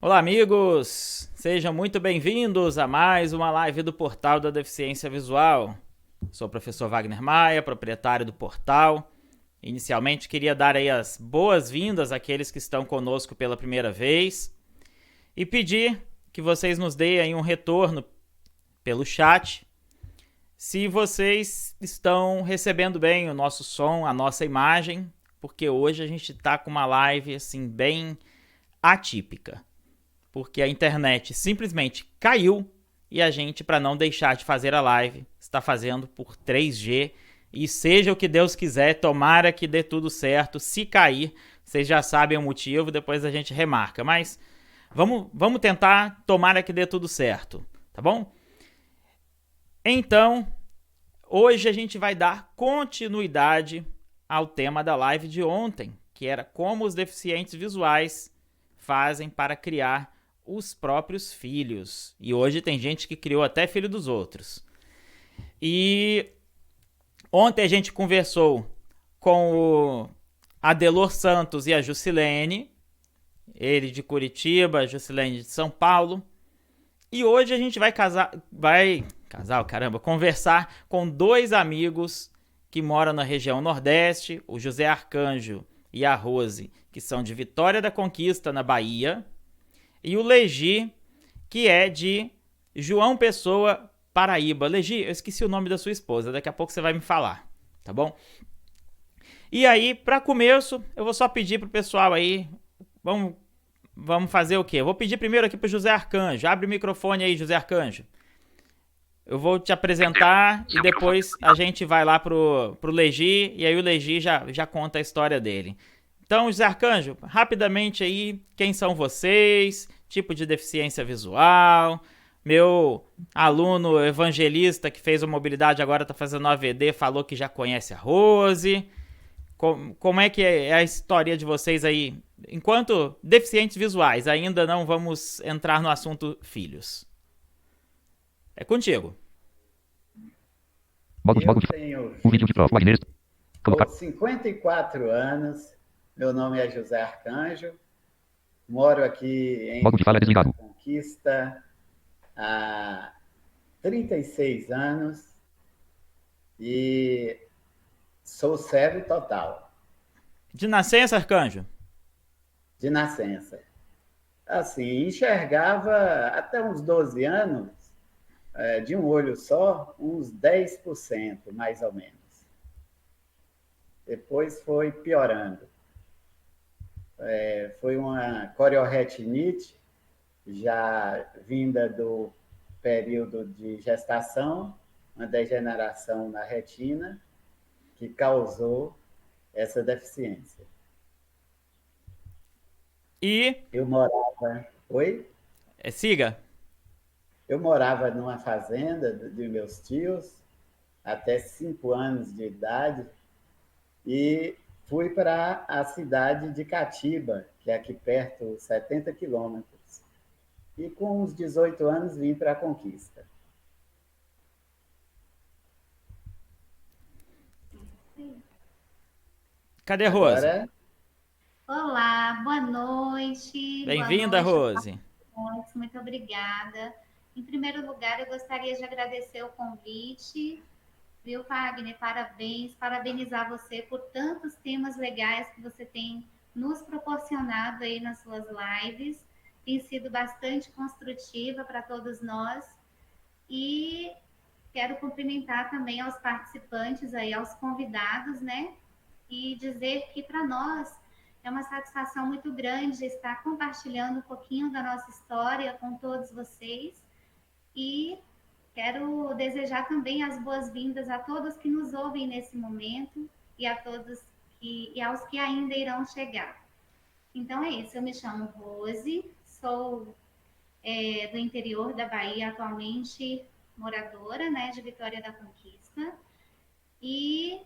Olá, amigos! Sejam muito bem-vindos a mais uma live do Portal da Deficiência Visual. Sou o professor Wagner Maia, proprietário do portal. Inicialmente, queria dar aí as boas-vindas àqueles que estão conosco pela primeira vez e pedir que vocês nos deem aí um retorno pelo chat se vocês estão recebendo bem o nosso som, a nossa imagem, porque hoje a gente está com uma live assim bem atípica. Porque a internet simplesmente caiu e a gente, para não deixar de fazer a live, está fazendo por 3G. E seja o que Deus quiser, tomara que dê tudo certo. Se cair, vocês já sabem o motivo, depois a gente remarca. Mas vamos tentar, tomara que dê tudo certo, tá bom? Então, hoje a gente vai dar continuidade ao tema da live de ontem, que era como os deficientes visuais fazem para criar os próprios filhos. E hoje tem gente que criou até filho dos outros. E ontem a gente conversou com o Adelor Santos e a Jusilene, ele de Curitiba, a Jusilene de São Paulo. E hoje a gente vai conversar com dois amigos que moram na região Nordeste, o José Arcanjo e a Rose, que são de Vitória da Conquista, na Bahia, e o Legi, que é de João Pessoa, Paraíba. Legi, eu esqueci o nome da sua esposa, daqui a pouco você vai me falar, tá bom? E aí, para começo, eu vou só pedir pro pessoal aí, vamos fazer o quê? Eu vou pedir primeiro aqui pro José Arcanjo. Abre o microfone aí, José Arcanjo. Eu vou te apresentar e depois a gente vai lá pro Legi, e aí o Legi já conta a história dele. Então, José Arcanjo, rapidamente aí, quem são vocês, tipo de deficiência visual. Meu aluno evangelista que fez a mobilidade agora está fazendo AVD, falou que já conhece a Rose. Como é que é a história de vocês aí? Enquanto deficientes visuais, ainda não vamos entrar no assunto filhos. É contigo. Eu tenho O vídeo de prova. Wagner. Colocar. 54 anos, meu nome é José Arcanjo, moro aqui em Modo de fala desligado. Conquista há 36 anos e sou cego total, De nascença, Arcanjo? de nascença. Assim, enxergava até uns 12 anos, de um olho só, uns 10%, mais ou menos. Depois foi piorando. Foi uma corioretinite, já vinda do período de gestação, uma degeneração na retina, que causou essa deficiência. E. Eu morava. Oi? Siga. Eu morava numa fazenda de meus tios, até 5 anos de idade, e fui para a cidade de Catiba, que é aqui perto, 70 quilômetros. E com uns 18 anos vim para a Conquista. Cadê a Rose? Agora, Olá, boa noite. Boa Bem-vinda, noite, Rose. muito obrigada. Em primeiro lugar, eu gostaria de agradecer o convite, viu, Wagner? Parabéns, parabenizar você por tantos temas legais que você tem nos proporcionado aí nas suas lives. Tem sido bastante construtiva para todos nós. E quero cumprimentar também aos participantes aí, aos convidados, né? E dizer que para nós é uma satisfação muito grande estar compartilhando um pouquinho da nossa história com todos vocês. E quero desejar também as boas-vindas a todos que nos ouvem nesse momento e a todos e aos que ainda irão chegar. Então é isso, eu me chamo Rose, sou do interior da Bahia, atualmente moradora, né, de Vitória da Conquista, e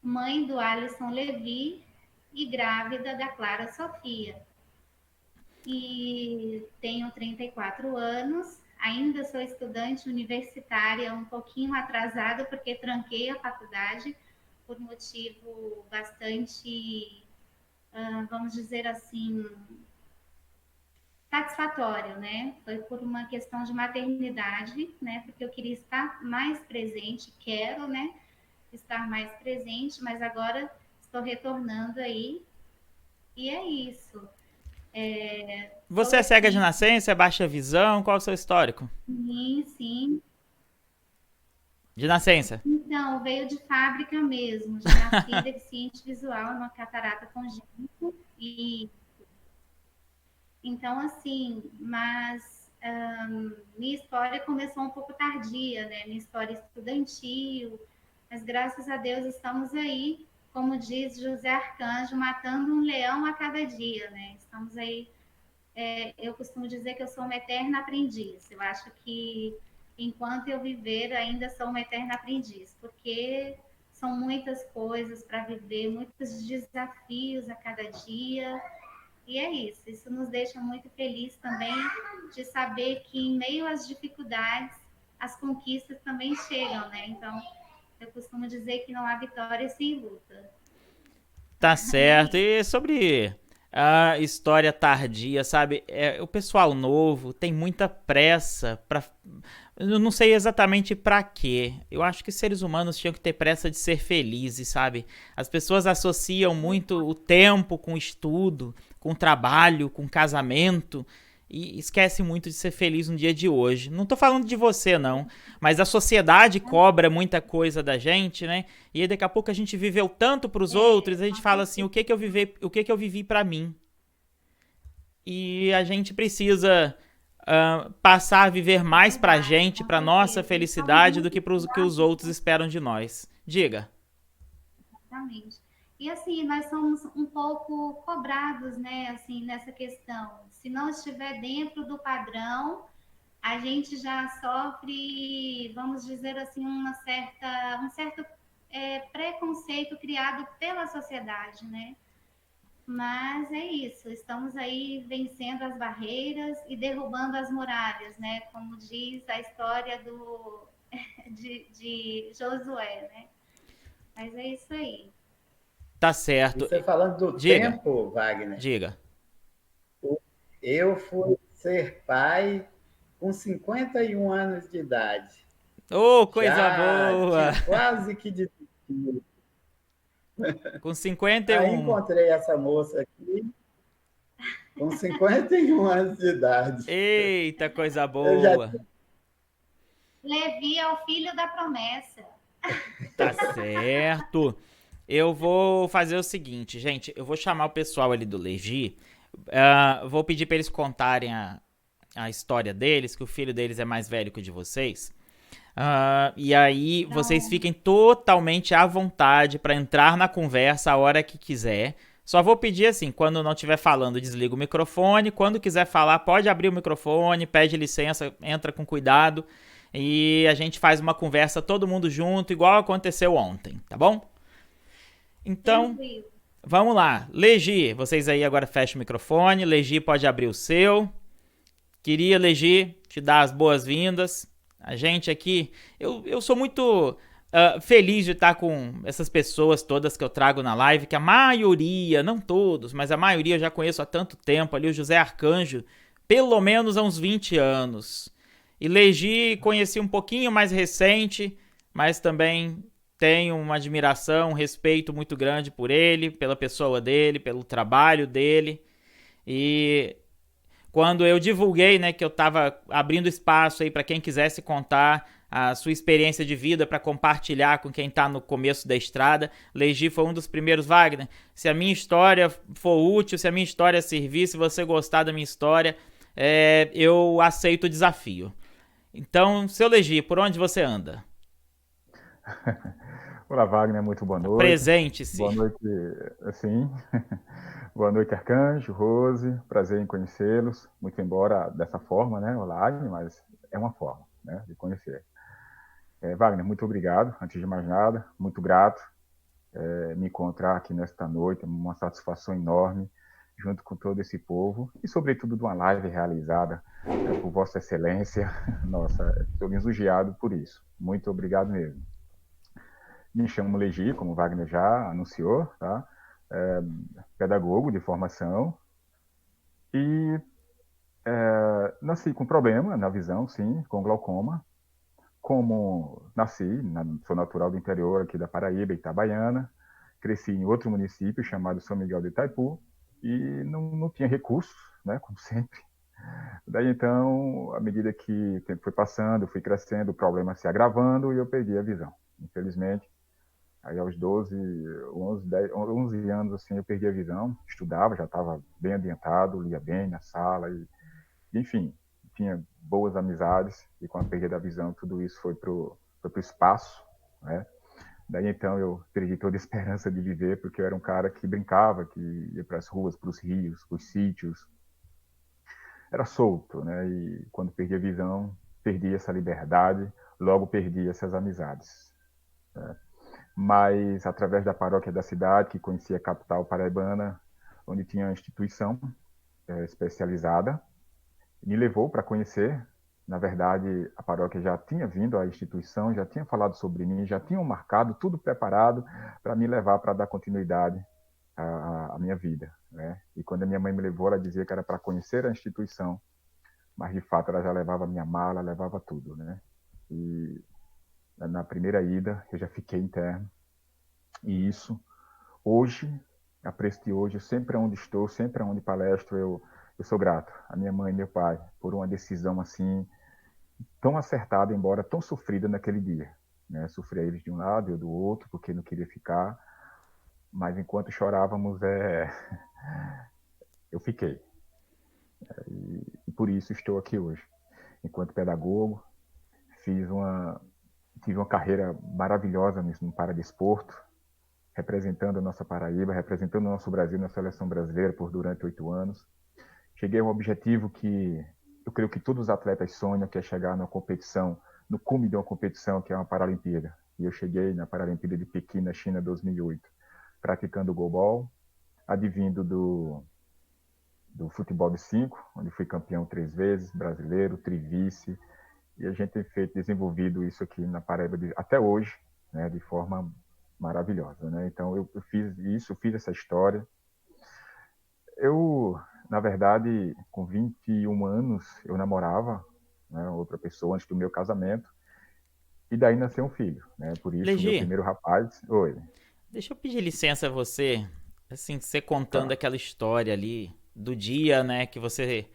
mãe do Alisson Levi e grávida da Clara Sofia. E tenho 34 anos, ainda sou estudante universitária, um pouquinho atrasada, porque tranquei a faculdade por motivo bastante, vamos dizer assim, satisfatório, né? Foi por uma questão de maternidade, né? Porque eu queria estar mais presente, quero, né? Estar mais presente, mas agora estou retornando aí. E é isso. Você é cega de Faleci, nascença, é baixa visão? Qual é o seu histórico? sim, sim. De nascença. Então, veio de fábrica mesmo. Já nasci deficiente visual, uma catarata congênita. E então, assim, mas minha história começou um pouco tardia, né? Minha história estudantil, mas graças a Deus estamos aí, como diz José Arcanjo, matando um leão a cada dia, né? Estamos aí. Eu costumo dizer que eu sou uma eterna aprendiz. Eu acho que enquanto eu viver, ainda sou uma eterna aprendiz, porque são muitas coisas para viver, muitos desafios a cada dia. E é isso. Isso nos deixa muito feliz também de saber que em meio às dificuldades, as conquistas também chegam, né? Então, eu costumo dizer que não há vitória sem luta. Tá É certo. isso. E sobre a história tardia, sabe? O pessoal novo tem muita pressa pra. Eu não sei exatamente pra quê. Eu acho que os seres humanos tinham que ter pressa de ser felizes, sabe? As pessoas associam muito o tempo com estudo, com trabalho, com casamento. E esquece muito de ser feliz no dia de hoje. Não tô falando de você, não. Mas a sociedade cobra muita coisa da gente, né? E aí daqui a pouco a gente viveu tanto pros outros, a gente fala assim, o que que eu vivi pra mim? E a gente precisa passar a viver É mais pra verdade, gente, com pra nossa certeza. E somos felicidade, do muito que pros que os outros esperam de nós. Diga. exatamente. E assim, nós somos um pouco cobrados, né, assim, nessa questão. Se não estiver dentro do padrão, a gente já sofre, vamos dizer assim, um certo preconceito criado pela sociedade, né? Mas é isso, estamos aí vencendo as barreiras e derrubando as muralhas, né? Como diz a história de Josué, né? Mas é isso aí. Tá E certo. você falando do Diga, tempo, Wagner, diga. eu fui ser pai com 51 anos de idade. Ô, coisa Já boa! tinha quase que desistido. Com Aí 51. encontrei essa moça aqui com 51 anos de idade. Eita, coisa Eu já boa. Levi é o filho da promessa. Tá certo. Eu vou fazer o seguinte, gente. Eu vou chamar o pessoal ali do Legi. Vou pedir pra eles contarem a história deles, que o filho deles é mais velho que o de vocês. E aí vocês Então, fiquem totalmente à vontade pra entrar na conversa a hora que quiser. Só vou pedir assim, quando não estiver falando, desliga o microfone. Quando quiser falar, pode abrir o microfone, pede licença, entra com cuidado. E a gente faz uma conversa todo mundo junto, igual aconteceu ontem, tá bom? Então, tranquilo. vamos lá. Legi, vocês aí agora fechem o microfone. Legi pode abrir o seu. Queria, Legi, te dar as boas-vindas. A gente aqui, eu sou muito feliz de estar com essas pessoas todas que eu trago na live, que a maioria, não todos, mas a maioria eu já conheço há tanto tempo. Ali o José Arcanjo, pelo menos há uns 20 anos. E Legi conheci um pouquinho mais recente, mas também tenho uma admiração, um respeito muito grande por ele, pela pessoa dele, pelo trabalho dele. E quando eu divulguei, né, que eu estava abrindo espaço aí para quem quisesse contar a sua experiência de vida para compartilhar com quem está no começo da estrada, Legi foi um dos primeiros. Wagner, se a minha história for útil, se a minha história servir, se você gostar da minha história, eu aceito o desafio. Então, seu Legi, por onde você anda? Olá, Wagner, muito boa noite. Presente-se. Boa noite, assim. Boa noite, Arcanjo, Rose. Prazer em conhecê-los. Muito embora dessa forma, né, online, mas é uma forma, né, de conhecer. Wagner, muito obrigado. Antes de mais nada, muito grato me encontrar aqui nesta noite. É uma satisfação enorme, junto com todo esse povo e, sobretudo, de uma live realizada por Vossa Excelência. Nossa, estou lisonjeado por isso. Muito obrigado mesmo. Me chamo Legi, como o Wagner já anunciou, tá? Pedagogo de formação e Nasci com problema na visão, sim, com glaucoma. Como sou natural do interior aqui da Paraíba, Itabaiana, cresci em outro município chamado São Miguel do Itaipu e não tinha recursos, né, como sempre. Daí então, à medida que o tempo foi passando, eu fui crescendo, o problema se agravando e eu perdi a visão. Infelizmente, aí aos 11 anos, assim, eu perdi a visão, estudava, já estava bem ambientado, lia bem na sala, enfim, tinha boas amizades, e com a perda da visão, tudo isso foi pro espaço, né? Daí então eu perdi toda a esperança de viver, porque eu era um cara que brincava, que ia para as ruas, para os rios, para os sítios, era solto, né? E quando perdi a visão, perdi essa liberdade, logo perdi essas amizades, né? Mas através da paróquia da cidade, que conhecia a capital paraibana, onde tinha uma instituição especializada, me levou para conhecer. Na verdade, a paróquia já tinha vindo à instituição, já tinha falado sobre mim, já tinham marcado, tudo preparado para me levar para dar continuidade à minha vida, né? E quando a minha mãe me levou, ela dizia que era para conhecer a instituição, mas de fato ela já levava minha mala, levava tudo, né? E na primeira ida eu já fiquei interno. E isso, hoje, a preço de hoje, sempre onde estou, sempre onde palestro, eu sou grato a minha mãe e meu pai por uma decisão assim tão acertada, embora tão sofrida naquele dia, né? Sofria eles de um lado e eu do outro, porque não queria ficar, mas enquanto chorávamos, eu fiquei. E por isso estou aqui hoje. Enquanto pedagogo, tive uma carreira maravilhosa no paradesporto, representando a nossa Paraíba, representando o nosso Brasil na seleção brasileira durante 8 anos. Cheguei a um objetivo que eu creio que todos os atletas sonham, que é chegar na competição, no cume de uma competição, que é uma Paralimpíada. E eu cheguei na Paralimpíada de Pequim, na China, 2008, praticando goalball, advindo do futebol de 5, onde fui campeão 3 vezes, brasileiro, trivice, e a gente tem desenvolvido isso aqui na Paraíba até hoje, né, de forma maravilhosa, né? Então eu fiz isso, fiz essa história. Eu, na verdade, com 21 anos, eu namorava, né, outra pessoa antes do meu casamento, e daí nasceu um filho, né? Por isso, Legi, meu primeiro rapaz... Oi. deixa eu pedir licença a você, assim, você contando aquela história ali do dia, né, que você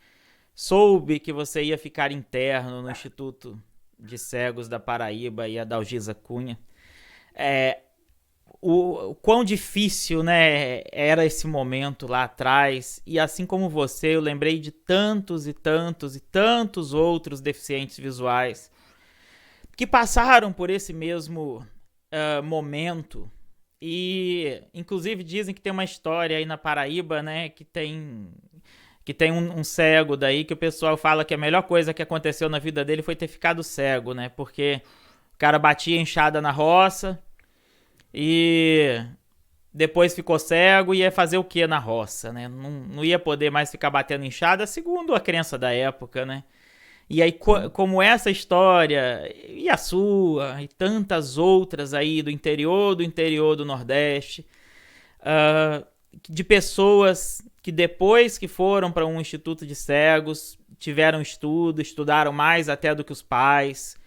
soube que você ia ficar interno no Instituto de Cegos da Paraíba e a Dalgisa Cunha. O quão difícil, né, era esse momento lá atrás, e assim como você, eu lembrei de tantos e tantos e tantos outros deficientes visuais que passaram por esse mesmo momento, e inclusive dizem que tem uma história aí na Paraíba, né, que tem um cego daí, que o pessoal fala que a melhor coisa que aconteceu na vida dele foi ter ficado cego, né, porque o cara batia enxada na roça e depois ficou cego e ia fazer o que na roça, né? Não ia poder mais ficar batendo enxada, segundo a crença da época, né? E aí, como essa história, e a sua, e tantas outras aí do interior do Nordeste, de pessoas que depois que foram para um instituto de cegos, tiveram estudaram mais até do que os pais,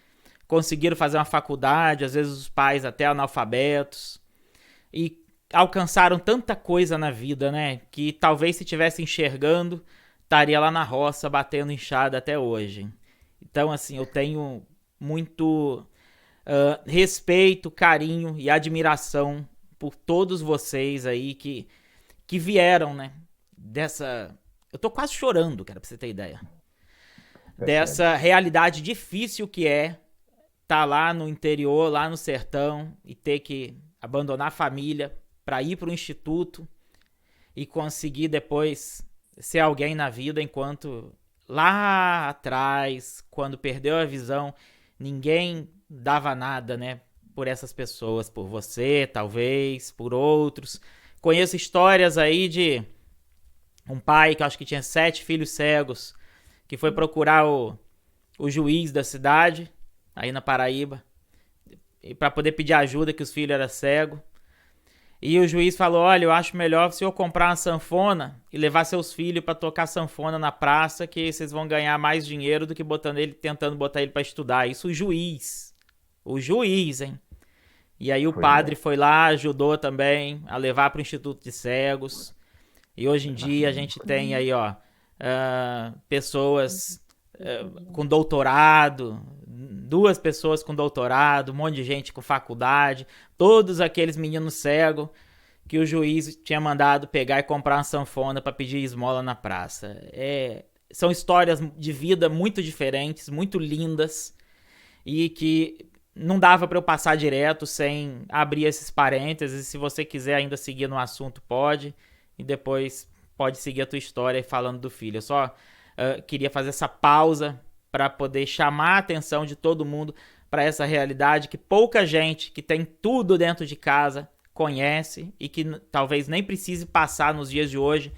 conseguiram fazer uma faculdade, às vezes os pais até analfabetos, e alcançaram tanta coisa na vida, né? Que talvez se estivesse enxergando, estaria lá na roça batendo enxada até hoje. Então, assim, eu tenho muito respeito, carinho e admiração por todos vocês aí que vieram, né? Eu tô quase chorando, cara, pra você ter ideia. Dessa realidade difícil que é tá lá no interior, lá no sertão, e ter que abandonar a família para ir para o instituto e conseguir depois ser alguém na vida, enquanto lá atrás, quando perdeu a visão, ninguém dava nada, né, por essas pessoas, por você, talvez, por outros. Conheço histórias aí de um pai que eu acho que tinha 7 filhos cegos, que foi procurar o juiz da cidade, aí na Paraíba, para poder pedir ajuda, que os filhos eram cegos. E o juiz falou: olha, eu acho melhor o senhor comprar uma sanfona e levar seus filhos para tocar sanfona na praça, que vocês vão ganhar mais dinheiro do que tentando botar ele para estudar. Isso o juiz, hein? E aí o Pois padre é. foi lá, ajudou também a levar para o Instituto de Cegos. E hoje em dia a gente tem aí, ó, pessoas com doutorado, 2 pessoas com doutorado, um monte de gente com faculdade, todos aqueles meninos cegos que o juiz tinha mandado pegar e comprar uma sanfona para pedir esmola na praça. São histórias de vida muito diferentes, muito lindas, e que não dava para eu passar direto sem abrir esses parênteses. Se você quiser ainda seguir no assunto, pode, e depois pode seguir a tua história falando do filho. Eu só queria fazer essa pausa para poder chamar a atenção de todo mundo para essa realidade que pouca gente que tem tudo dentro de casa conhece e que talvez nem precise passar nos dias de hoje.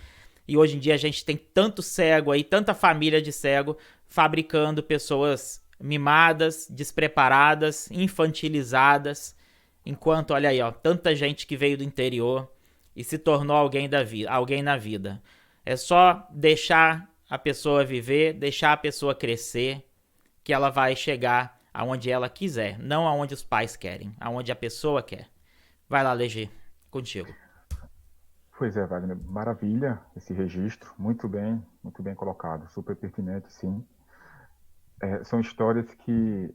E hoje em dia a gente tem tanto cego aí, tanta família de cego fabricando pessoas mimadas, despreparadas, infantilizadas, enquanto, olha aí, ó, tanta gente que veio do interior e se tornou alguém na vida. É só deixar a pessoa viver, deixar a pessoa crescer, que ela vai chegar aonde ela quiser, não aonde os pais querem, aonde a pessoa quer. Vai lá, Legi, contigo. Pois é, Wagner, maravilha esse registro, muito bem colocado, super pertinente, sim. São histórias que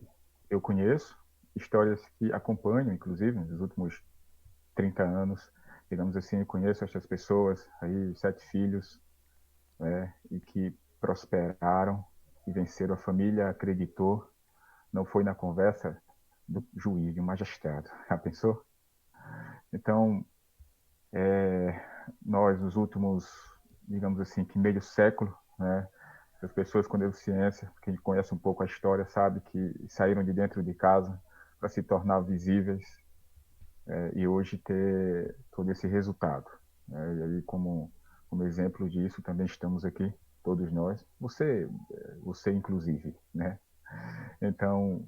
eu conheço, histórias que acompanho, inclusive, nos últimos 30 anos, digamos assim, eu conheço essas pessoas, aí 7 filhos, né, e que prosperaram e venceram. A família acreditou, não foi na conversa do juiz, do magistrado. Já pensou? Então, nós, nos últimos, digamos assim, que meio século, né, as pessoas com deficiência, quem conhece um pouco a história, sabe que saíram de dentro de casa para se tornar visíveis, e hoje ter todo esse resultado. E aí, como exemplo disso, também estamos aqui, todos nós, você inclusive, né? Então,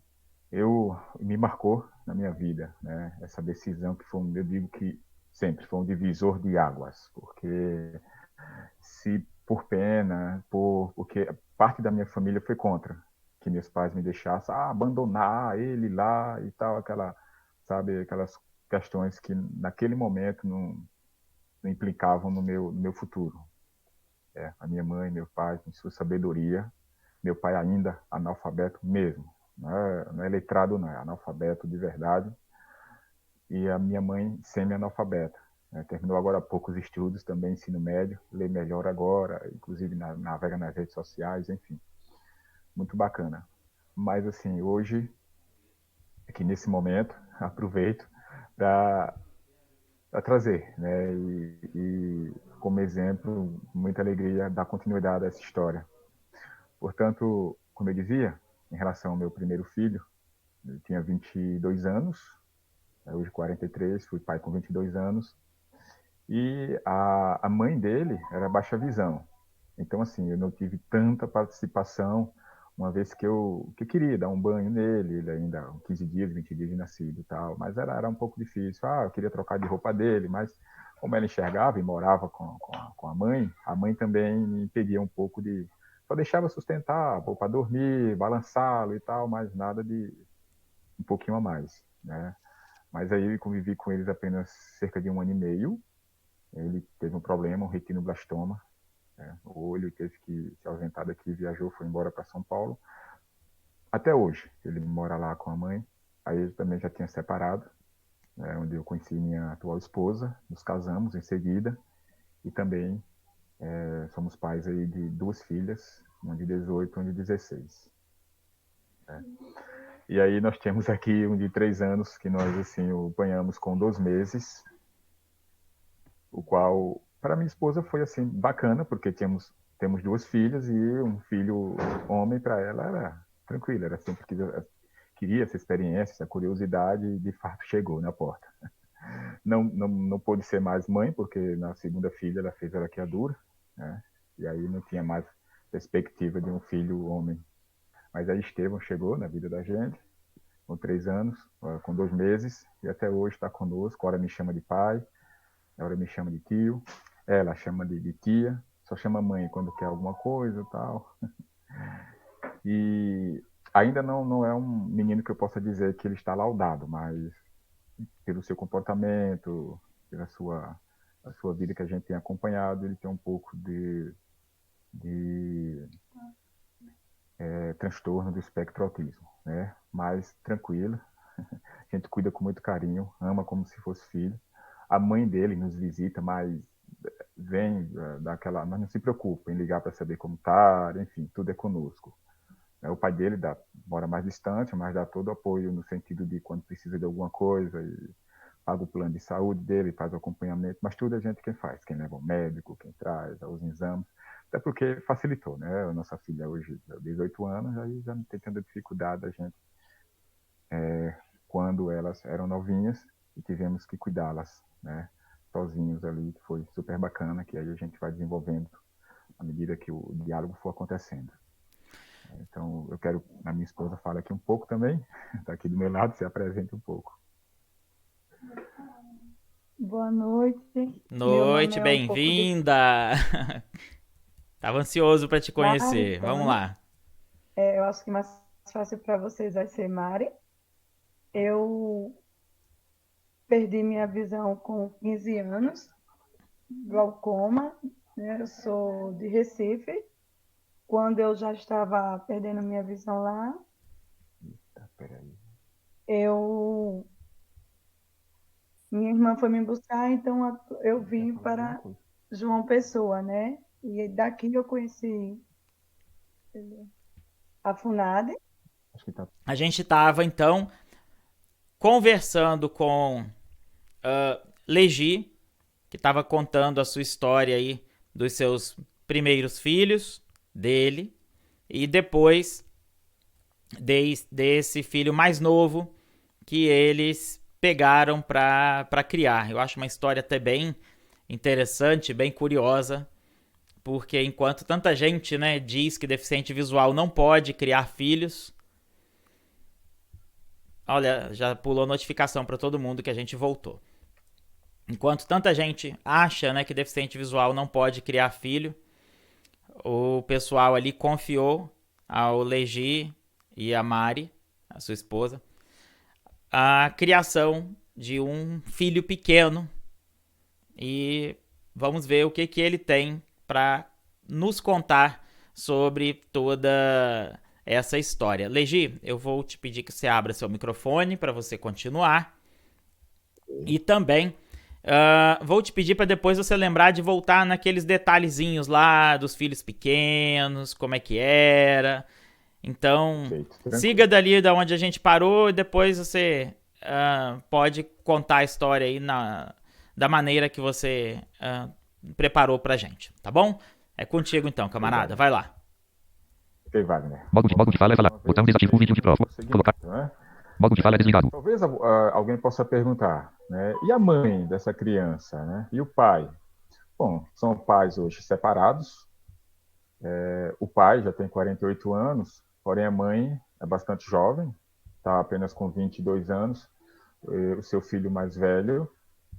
me marcou na minha vida, né? Essa decisão que eu digo que sempre foi um divisor de águas, porque se por pena, porque parte da minha família foi contra que meus pais me deixassem abandonar ele lá e tal, sabe, aquelas questões que naquele momento não implicavam no meu futuro. A minha mãe, meu pai, com sua sabedoria, meu pai ainda analfabeto mesmo, não é letrado, não é analfabeto de verdade, e a minha mãe semi-analfabeta. Terminou agora há pouco os estudos, também ensino médio, lê melhor agora, inclusive navega nas redes sociais, enfim, muito bacana. Mas assim, hoje, aqui nesse momento, aproveito para trazer, né, e como exemplo, muita alegria, dar continuidade a essa história. Portanto, como eu dizia, em relação ao meu primeiro filho, ele tinha 22 anos, hoje 43, fui pai com 22 anos, e a mãe dele era baixa visão. Então, assim, eu não tive tanta participação, uma vez que eu queria dar um banho nele, ele ainda 15 dias, 20 dias de nascido e tal, mas era um pouco difícil. Eu queria trocar de roupa dele, mas como ela enxergava e morava com a mãe também me impedia um pouco de... Só deixava sustentar, para dormir, balançá-lo e tal, mas nada de um pouquinho a mais, né? Mas aí eu convivi com eles apenas cerca de 1 ano e meio. Ele teve um problema, um retinoblastoma, o olho teve que se ausentar daqui, viajou, foi embora para São Paulo. Até hoje, ele mora lá com a mãe. Aí ele também já tinha separado, onde eu conheci minha atual esposa, nos casamos em seguida, e também somos pais aí de 2 filhas, uma de 18 e uma de 16. E aí nós temos aqui um de 3 anos, que nós assim o banhamos com 2 meses, o qual para minha esposa foi assim bacana, porque temos 2 filhas e um filho homem. Para ela era tranquilo, era sempre queria essa experiência, essa curiosidade, e de fato chegou na porta. Não pôde ser mais mãe, porque na segunda filha ela fez a laqueadura, né? E aí não tinha mais perspectiva de um filho homem. Mas aí Estevão chegou na vida da gente, com 3 anos, com 2 meses, e até hoje está conosco. Agora me chama de pai, ela me chama de tio, ela chama de tia, só chama mãe quando quer alguma coisa e tal. E ainda não é um menino que eu possa dizer que ele está laudado, mas pelo seu comportamento, pela a sua vida que a gente tem acompanhado, ele tem um pouco de transtorno do espectro autismo, né? Mas tranquilo, a gente cuida com muito carinho, ama como se fosse filho. A mãe dele nos visita, mas vem daquela, mas não se preocupa em ligar para saber como tá, enfim, tudo é conosco. O pai dele mora mais distante, mas dá todo o apoio no sentido de quando precisa de alguma coisa, e paga o plano de saúde dele, faz o acompanhamento, mas tudo a gente quem faz, quem leva ao médico, quem traz, os exames, até porque facilitou, né? A nossa filha hoje, 18 anos, aí já não tem tanta dificuldade a gente, quando elas eram novinhas e tivemos que cuidá-las, né? Sozinhos ali, que foi super bacana, que aí a gente vai desenvolvendo à medida que o diálogo for acontecendo. Então, eu quero que a minha esposa fale aqui um pouco também, está aqui do meu lado, se apresente um pouco. Boa noite. Noite, bem-vinda! Estava ansioso para te conhecer. Então, Vamos lá. eu acho que mais fácil para vocês vai ser Mari. Eu perdi minha visão com 15 anos, glaucoma, né? Eu sou de Recife. Quando eu já estava perdendo minha visão lá, minha irmã foi me buscar, então eu vim para João Pessoa, né? E daqui eu conheci a FUNAD. A gente estava, então, conversando com Legi, que estava contando a sua história aí dos seus primeiros filhos dele, e depois desse filho mais novo que eles pegaram para criar. Eu acho uma história até bem interessante, bem curiosa, porque enquanto tanta gente, né, diz que deficiente visual não pode criar filhos, olha, já pulou notificação para todo mundo que a gente voltou. Enquanto tanta gente acha, né, que deficiente visual não pode criar filho, o pessoal ali confiou ao Legi e a Mari, a sua esposa, a criação de um filho pequeno. E vamos ver o que ele tem para nos contar sobre toda essa história. Legi, eu vou te pedir que você abra seu microfone para você continuar. E também vou te pedir para depois você lembrar de voltar naqueles detalhezinhos lá dos filhos pequenos, como é que era. Então, siga dali da onde a gente parou e depois você pode contar a história aí da maneira que você preparou pra gente, tá bom? É contigo então, camarada, vai lá. Ok, Wagner. Modo de fala é falar. Botão desativo com vídeo de prova. Colocar. Modo de fala é desligado. Talvez alguém possa perguntar, né? E a mãe dessa criança, né? E o pai? Bom, são pais hoje separados. O pai já tem 48 anos, porém a mãe é bastante jovem, está apenas com 22 anos. O seu filho mais velho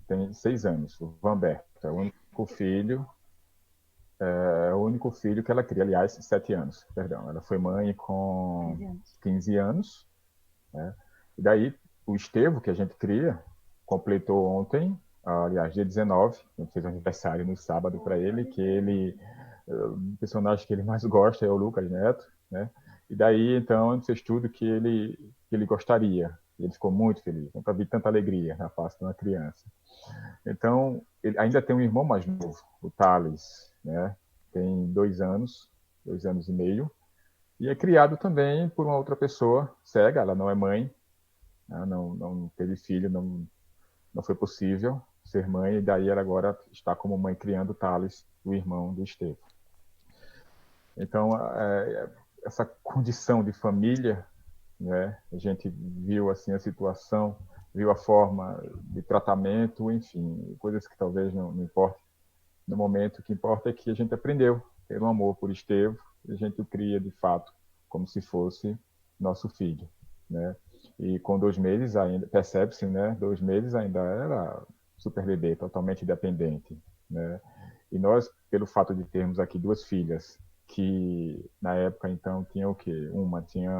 tem 6 anos, o Vanberto. É o único filho que ela cria, aliás, 7 anos, perdão. Ela foi mãe com 15 anos, né? E daí, o Estevo, que a gente cria, completou ontem, aliás, dia 19, a gente fez aniversário no sábado para ele, o personagem que ele mais gosta é o Lucas Neto, né? E daí, então, a gente fez tudo que ele gostaria. E ele ficou muito feliz. Nunca vi tanta alegria na face de uma criança. Então, ele ainda tem um irmão mais novo, o Thales, né? Tem 2 anos, 2 anos e meio, e é criado também por uma outra pessoa cega, ela não é mãe, né? Não teve filho, não foi possível ser mãe, e daí ela agora está como mãe criando o Thales, o irmão do Estevo. Então, essa condição de família, né? A gente viu assim a situação, viu a forma de tratamento, enfim, coisas que talvez não importem no momento. O que importa é que a gente aprendeu a ter um amor por Estevo, e a gente o cria de fato como se fosse nosso filho, né? E com 2 meses ainda, percebe-se, né? 2 meses ainda era super bebê, totalmente dependente, né? E nós, pelo fato de termos aqui 2 filhas, que na época então tinha o quê? Uma tinha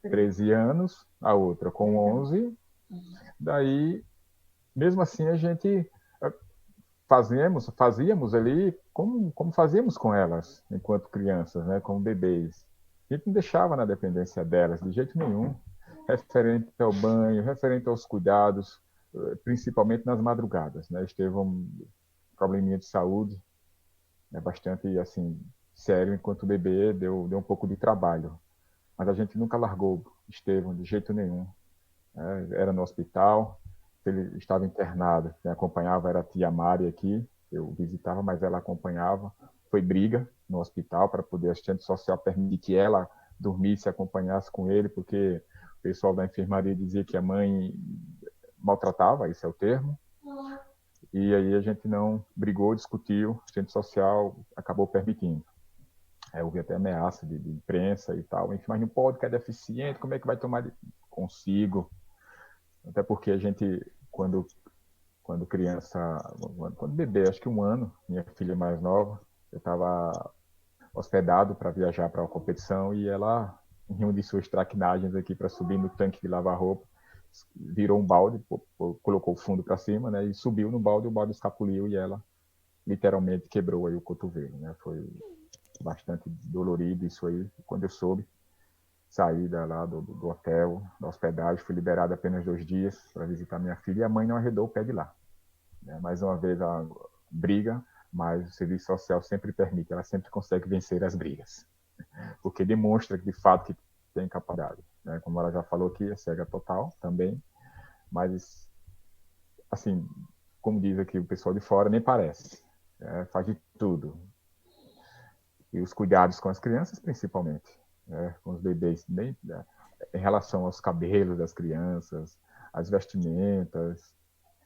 13 anos, a outra com 11. Daí, mesmo assim, a gente fazíamos ali como fazíamos com elas, enquanto crianças, né, como bebês. A gente não deixava na dependência delas, de jeito nenhum, referente ao banho, referente aos cuidados, principalmente nas madrugadas, né? Teve um probleminha de saúde, né, bastante, assim, sério, enquanto bebê deu um pouco de trabalho. Mas a gente nunca largou Estevão, de jeito nenhum. Né? Era no hospital, ele estava internado. Quem acompanhava era a tia Mari aqui, eu visitava, mas ela acompanhava. Foi briga no hospital para poder a assistente social permitir que ela dormisse e acompanhasse com ele, porque o pessoal da enfermaria dizia que a mãe maltratava, esse é o termo. E aí a gente não brigou, discutiu, a assistente social acabou permitindo. Houve até ameaça de imprensa e tal, enfim, mas não pode, que é deficiente, como é que vai tomar consigo? Até porque a gente, quando criança, quando bebê, acho que 1 ano, minha filha mais nova, eu estava hospedado para viajar para uma competição e ela, em uma de suas traquinagens aqui para subir no tanque de lavar roupa, virou um balde, colocou o fundo para cima, né, e subiu no balde, o balde escapuliu e ela literalmente quebrou aí o cotovelo, né? Foi bastante dolorido isso aí. Quando eu soube, saí lá do hotel, da hospedagem, fui liberado apenas 2 dias para visitar minha filha e a mãe não arredou o pé de lá. Mais uma vez a briga, mas o serviço social sempre permite, ela sempre consegue vencer as brigas, porque demonstra que de fato que tem capacidade. Né? Como ela já falou aqui, é cega total também, mas assim, como diz aqui o pessoal de fora, nem parece. Faz de tudo. E os cuidados com as crianças, principalmente, né? Com os bebês, bem, né? Em relação aos cabelos das crianças, as vestimentas,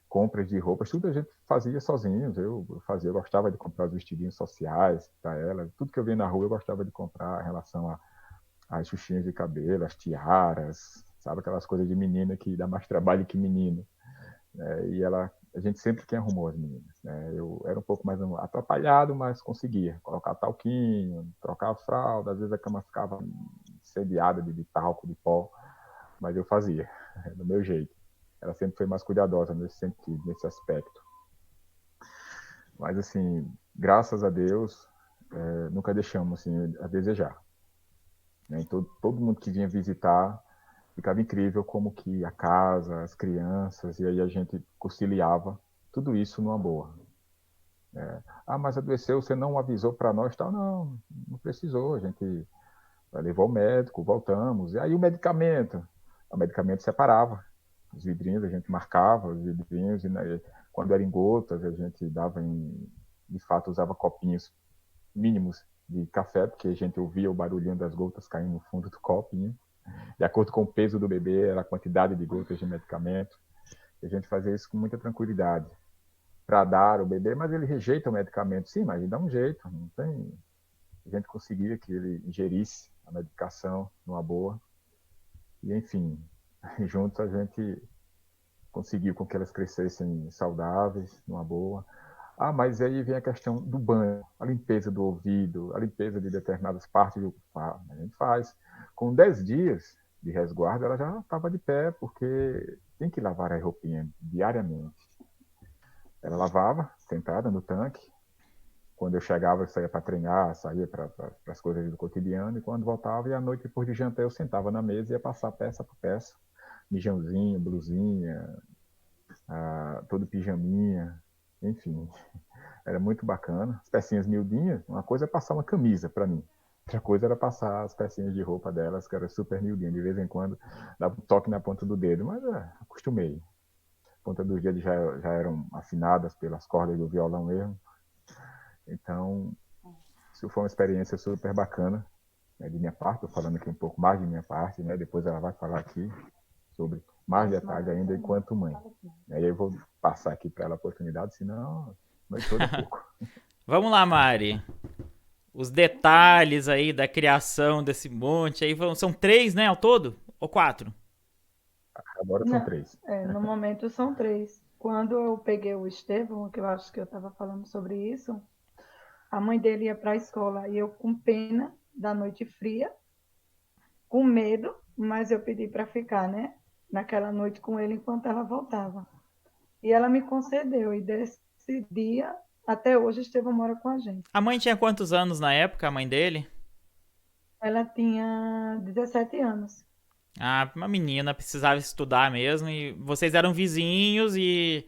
compras de roupas, tudo a gente fazia sozinhos. Eu gostava de comprar os vestidinhos sociais para ela, tudo que eu via na rua eu gostava de comprar em relação às xuxinhas de cabelo, as tiaras, sabe, aquelas coisas de menina que dá mais trabalho que menino. E a gente sempre quem arrumou as meninas. Né? Eu era um pouco mais atrapalhado, mas conseguia colocar talquinho, trocar a fralda, às vezes a cama ficava sediada de talco, de pó, mas eu fazia, do meu jeito. Ela sempre foi mais cuidadosa nesse sentido, nesse aspecto. Mas, assim, graças a Deus, nunca deixamos assim, a desejar. Né? Todo mundo que vinha visitar ficava incrível como que a casa, as crianças, e aí a gente conciliava tudo isso numa boa. Mas adoeceu, você não avisou para nós, tal? Não precisou, a gente levou ao médico, voltamos, e aí o medicamento separava os vidrinhos, a gente marcava os vidrinhos, e quando eram em gotas, a gente de fato usava copinhos mínimos de café, porque a gente ouvia o barulhinho das gotas caindo no fundo do copinho. De acordo com o peso do bebê, era a quantidade de gotas de medicamento. E a gente fazia isso com muita tranquilidade para dar ao bebê, mas ele rejeita o medicamento. Sim, mas ele dá um jeito. Não tem... A gente conseguia que ele ingerisse a medicação numa boa. E, enfim, juntos a gente conseguiu com que elas crescessem saudáveis, numa boa. Mas aí vem a questão do banho, a limpeza do ouvido, a limpeza de determinadas partes do corpo. A gente faz. Com 10 dias de resguardo, ela já estava de pé, porque tem que lavar a roupinha diariamente. Ela lavava, sentada no tanque. Quando eu chegava, eu saía para treinar, saía para as coisas do cotidiano, e quando voltava, e à noite, depois de jantar, eu sentava na mesa e ia passar peça por peça. Mijãozinho, blusinha, todo pijaminha, enfim. Era muito bacana. As pecinhas miudinhas, uma coisa é passar uma camisa para mim. Outra coisa era passar as pecinhas de roupa delas, que era super miudinha. De vez em quando dava um toque na ponta do dedo, mas acostumei. A ponta dos dedos já eram afinadas pelas cordas do violão mesmo. Então, isso foi uma experiência super bacana, né, de minha parte. Estou falando aqui um pouco mais de minha parte, né? Depois ela vai falar aqui sobre mais detalhes ainda enquanto mãe. E aí eu vou passar aqui para ela a oportunidade, senão a noite toda é pouco. Vamos lá, Mari. Os detalhes aí da criação desse monte aí são 3, né, ao todo? Ou 4? Agora são 3. No momento são 3. quando eu peguei o Estevão, que eu acho que eu estava falando sobre isso, a mãe dele ia para a escola e eu com pena da noite fria, com medo, mas eu pedi para ficar, né? Naquela noite com ele enquanto ela voltava. E ela me concedeu, e desse dia até hoje Estevão mora com a gente. A mãe tinha quantos anos na época, a mãe dele? Ela tinha 17 anos. Ah, uma menina, precisava estudar mesmo, e vocês eram vizinhos e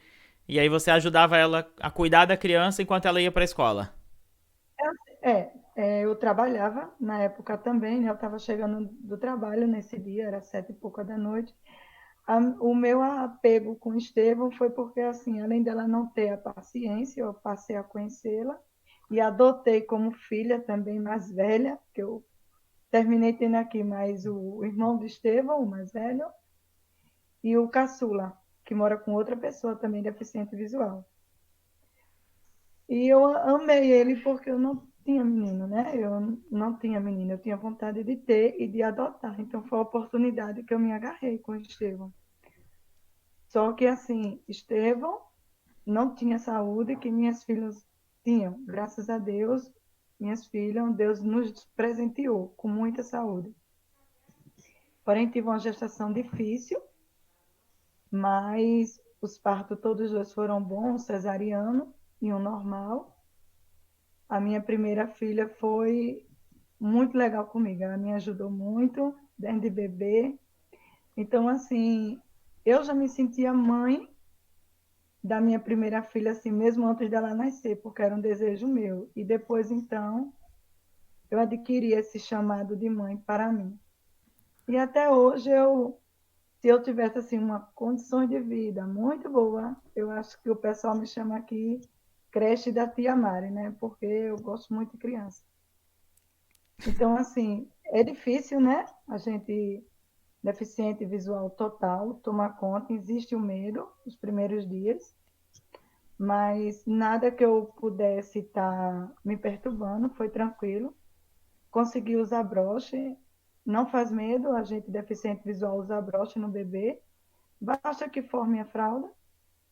aí você ajudava ela a cuidar da criança enquanto ela ia pra escola. Eu trabalhava na época também, né? Eu estava chegando do trabalho nesse dia, era 7 e pouca da noite. O meu apego com Estevão foi porque, assim, além dela não ter a paciência, eu passei a conhecê-la e adotei como filha também mais velha, que eu terminei tendo aqui mais o irmão do Estevão, o mais velho, e o caçula, que mora com outra pessoa também deficiente visual. E eu amei ele porque eu não tinha menino, né? Eu não tinha menino, eu tinha vontade de ter e de adotar. Então foi a oportunidade que eu me agarrei com o Estevão. Só que assim, Estevão não tinha saúde que minhas filhas tinham. Graças a Deus, minhas filhas, Deus nos presenteou com muita saúde. Porém, tive uma gestação difícil, mas os partos todos os dois foram bons, cesariano e um normal. A minha primeira filha foi muito legal comigo, ela me ajudou muito, desde bebê. Então, assim, eu já me sentia mãe da minha primeira filha, assim, mesmo antes dela nascer, porque era um desejo meu. E depois, então, eu adquiri esse chamado de mãe para mim. E até hoje, se eu tivesse, assim, uma condição de vida muito boa, eu acho que o pessoal me chama aqui creche da tia Mari, né? Porque eu gosto muito de criança. Então, assim, é difícil, né? A gente, deficiente visual total, tomar conta, existe o medo nos primeiros dias, mas nada que eu pudesse estar me perturbando, foi tranquilo. Consegui usar broche, não faz medo a gente deficiente visual usar broche no bebê, basta que forme a fralda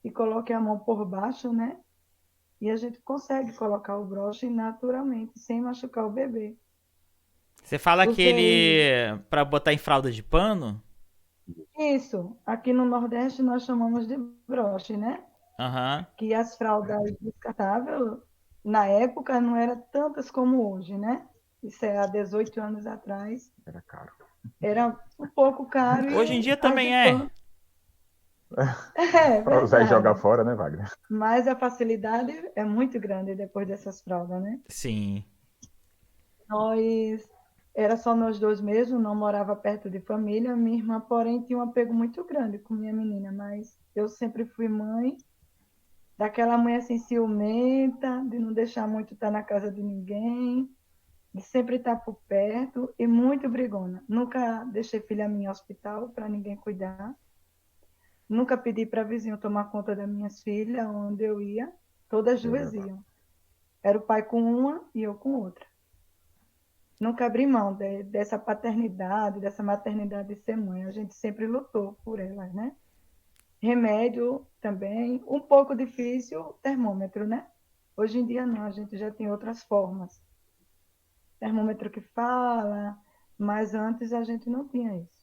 e coloque a mão por baixo, né? E a gente consegue colocar o broche naturalmente, sem machucar o bebê. Você fala Usei aquele pra botar em fralda de pano? isso. Aqui no Nordeste nós chamamos de broche, né? Aham. Que as fraldas descartáveis, na época, não eram tantas como hoje, né? Isso é há 18 anos atrás. Era caro. Era um pouco caro Hoje em e dia as de também é. pano. É Para usar e jogar verdade. fora, né, Wagner? Mas a facilidade é muito grande depois dessas fraldas, né? Sim. Nós era só nós dois mesmo, não morava perto de família. Minha irmã, porém, tinha um apego muito grande com minha menina, mas eu sempre fui mãe, daquela mãe assim ciumenta, de não deixar muito estar na casa de ninguém, de sempre estar por perto e muito brigona. Nunca deixei filha minha em hospital para ninguém cuidar. Nunca pedi para vizinho tomar conta das minhas filhas, onde eu ia, todas duas Beleza. iam. Era o pai com uma e eu com outra. Nunca abri mão dessa paternidade, dessa maternidade de ser mãe. A gente sempre lutou por elas, né? Remédio também, um pouco difícil, termômetro, né? Hoje em dia não, a gente já tem outras formas. Termômetro que fala, mas antes a gente não tinha isso.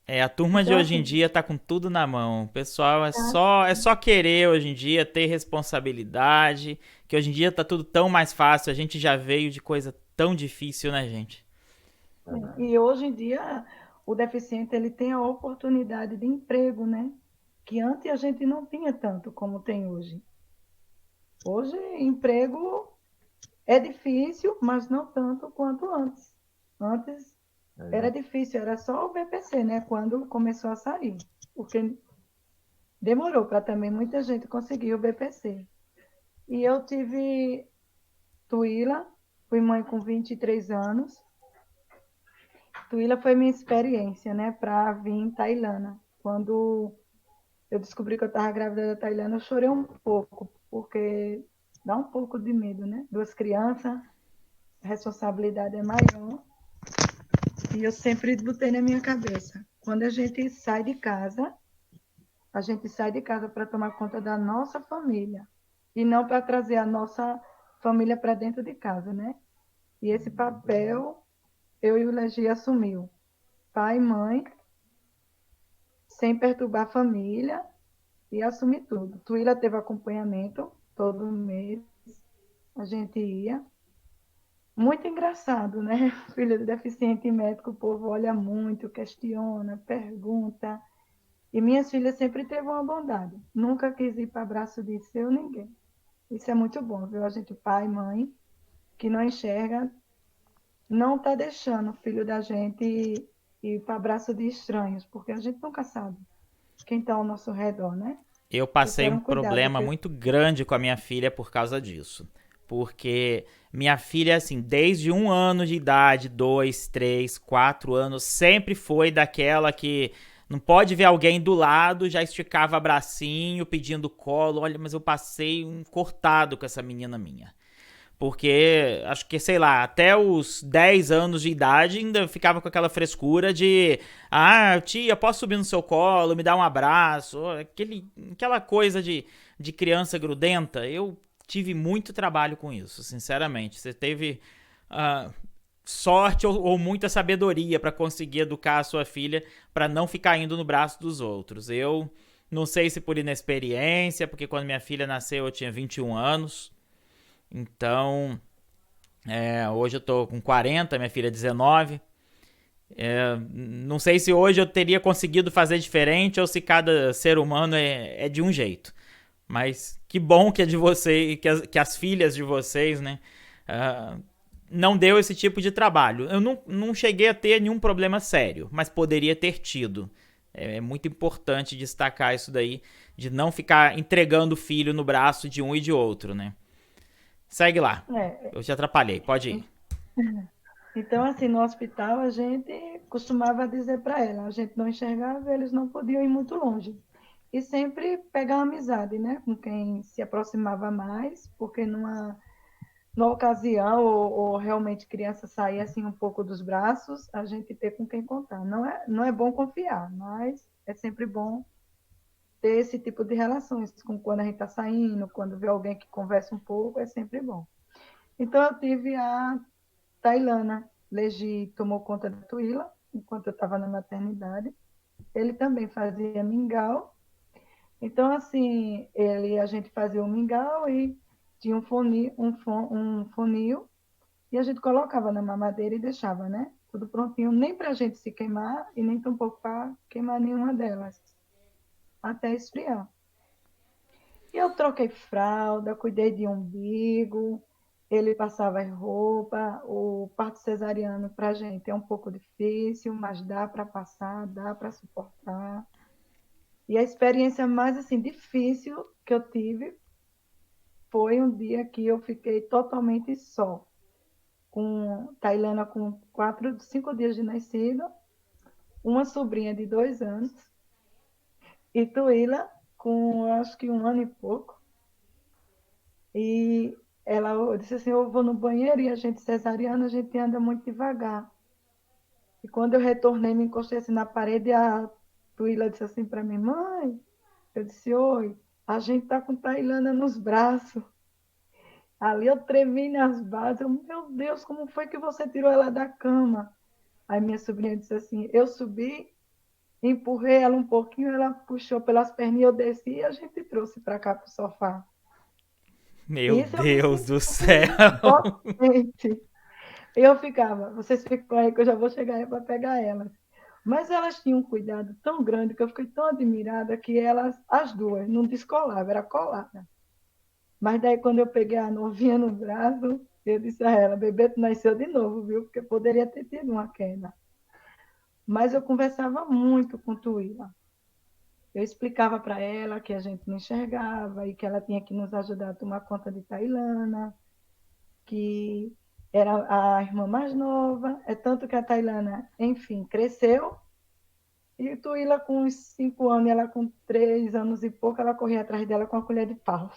É, a turma de Então, hoje em assim, dia tá com tudo na mão. O pessoal tá, é só querer hoje em dia, ter responsabilidade, que hoje em dia tá tudo tão mais fácil. A gente já veio de coisa tão difícil, né, gente? e hoje em dia o deficiente ele tem a oportunidade de emprego, né? Que antes a gente não tinha tanto como tem hoje. Hoje, emprego é difícil, mas não tanto quanto antes. Antes era difícil, era só o BPC, né? Quando começou a sair. Porque demorou para também muita gente conseguir o BPC. E eu tive Tuíla, fui mãe com 23 anos. Tuíla foi minha experiência, né? Para vir em Tailândia. Quando eu descobri que eu estava grávida da Tailândia, eu chorei um pouco, porque dá um pouco de medo, né? Duas crianças, a responsabilidade é maior. E eu sempre botei na minha cabeça, quando a gente sai de casa, A gente sai de casa para tomar conta da nossa família e não para trazer a nossa família para dentro de casa, né? E esse papel eu e o Legi assumiu. Pai e mãe, sem perturbar a família e assumir tudo. Tuíla teve acompanhamento todo mês, a gente ia. Muito engraçado, né? Filho de deficiente médico, o povo olha muito, questiona, pergunta. E minhas filhas sempre teve uma bondade. Nunca quis ir para abraço de seu ninguém. Isso é muito bom, viu? A gente, pai, mãe, que não enxerga, não está deixando o filho da gente ir para abraço de estranhos, porque a gente nunca sabe quem está ao nosso redor, né? Eu passei Esse um um cuidado problema que muito grande com a minha filha por causa disso. Porque minha filha, assim, desde 1 ano de idade, 2, 3, 4 anos, sempre foi daquela que não pode ver alguém do lado, já esticava bracinho, pedindo colo. Olha, mas eu passei um cortado com essa menina minha. Porque, acho que, sei lá, até os 10 anos de idade ainda ficava com aquela frescura de tia, posso subir no seu colo, me dar um abraço, aquela coisa de criança grudenta. Eu tive muito trabalho com isso, sinceramente. Você teve sorte ou muita sabedoria para conseguir educar a sua filha para não ficar indo no braço dos outros. Eu não sei se por inexperiência, porque quando minha filha nasceu eu tinha 21 anos. Então, hoje eu tô com 40, minha filha 19. Não sei se hoje eu teria conseguido fazer diferente ou se cada ser humano é de um jeito. Mas que bom que é de vocês, que as filhas de vocês, né, não deu esse tipo de trabalho. Eu não cheguei a ter nenhum problema sério, mas poderia ter tido. É muito importante destacar isso daí, de não ficar entregando o filho no braço de um e de outro, né? Segue lá. Eu te atrapalhei, pode ir. Então, assim, no hospital a gente costumava dizer para ela, a gente não enxergava, eles não podiam ir muito longe. E sempre pegar uma amizade, né, com quem se aproximava mais, porque numa ocasião, ou realmente criança sair assim um pouco dos braços, a gente ter com quem contar. Não é bom confiar, mas é sempre bom ter esse tipo de relações, com quando a gente está saindo, quando vê alguém que conversa um pouco, é sempre bom. Então, eu tive a Tailana. Legi tomou conta da Tuíla, enquanto eu estava na maternidade. Ele também fazia mingau. Então, assim, a gente fazia o mingau e tinha um funil, e a gente colocava na mamadeira e deixava, né? Tudo prontinho, nem para a gente se queimar e nem tampouco para queimar nenhuma delas, até esfriar. E eu troquei fralda, cuidei de umbigo, ele passava roupa. O parto cesariano para a gente é um pouco difícil, mas dá para passar, dá para suportar. E a experiência mais assim difícil que eu tive foi um dia que eu fiquei totalmente só, com Tailana com 5 dias de nascido, uma sobrinha de 2 anos e Tuíla com acho que 1 ano e pouco. E ela disse assim, eu vou no banheiro, e a gente cesariana, a gente anda muito devagar. E quando eu retornei, me encostei assim na parede, e a Tuíla disse assim para mim, mãe, eu disse, oi, a gente está com Tailana nos braços. Ali eu tremi nas bases, meu Deus, como foi que você tirou ela da cama? Aí minha sobrinha disse assim, eu subi, empurrei ela um pouquinho, ela puxou pelas perninhas, eu desci e a gente trouxe para cá, para o sofá. Meu Isso eu me Deus senti do céu! potente. Eu ficava, vocês ficam aí que eu já vou chegar aí para pegar elas. Mas elas tinham um cuidado tão grande que eu fiquei tão admirada que elas, as duas, não descolavam, era colada. Mas daí quando eu peguei a novinha no braço, eu disse a ela, bebê, tu nasceu de novo, viu? Porque poderia ter tido uma queda. Mas eu conversava muito com Tuíla. Eu explicava para ela que a gente não enxergava e que ela tinha que nos ajudar a tomar conta de Tailana, que era a irmã mais nova, é tanto que a Tailana, enfim, cresceu, e Tuíla com uns 5 anos, ela com 3 anos e pouco, ela corria atrás dela com a colher de pau.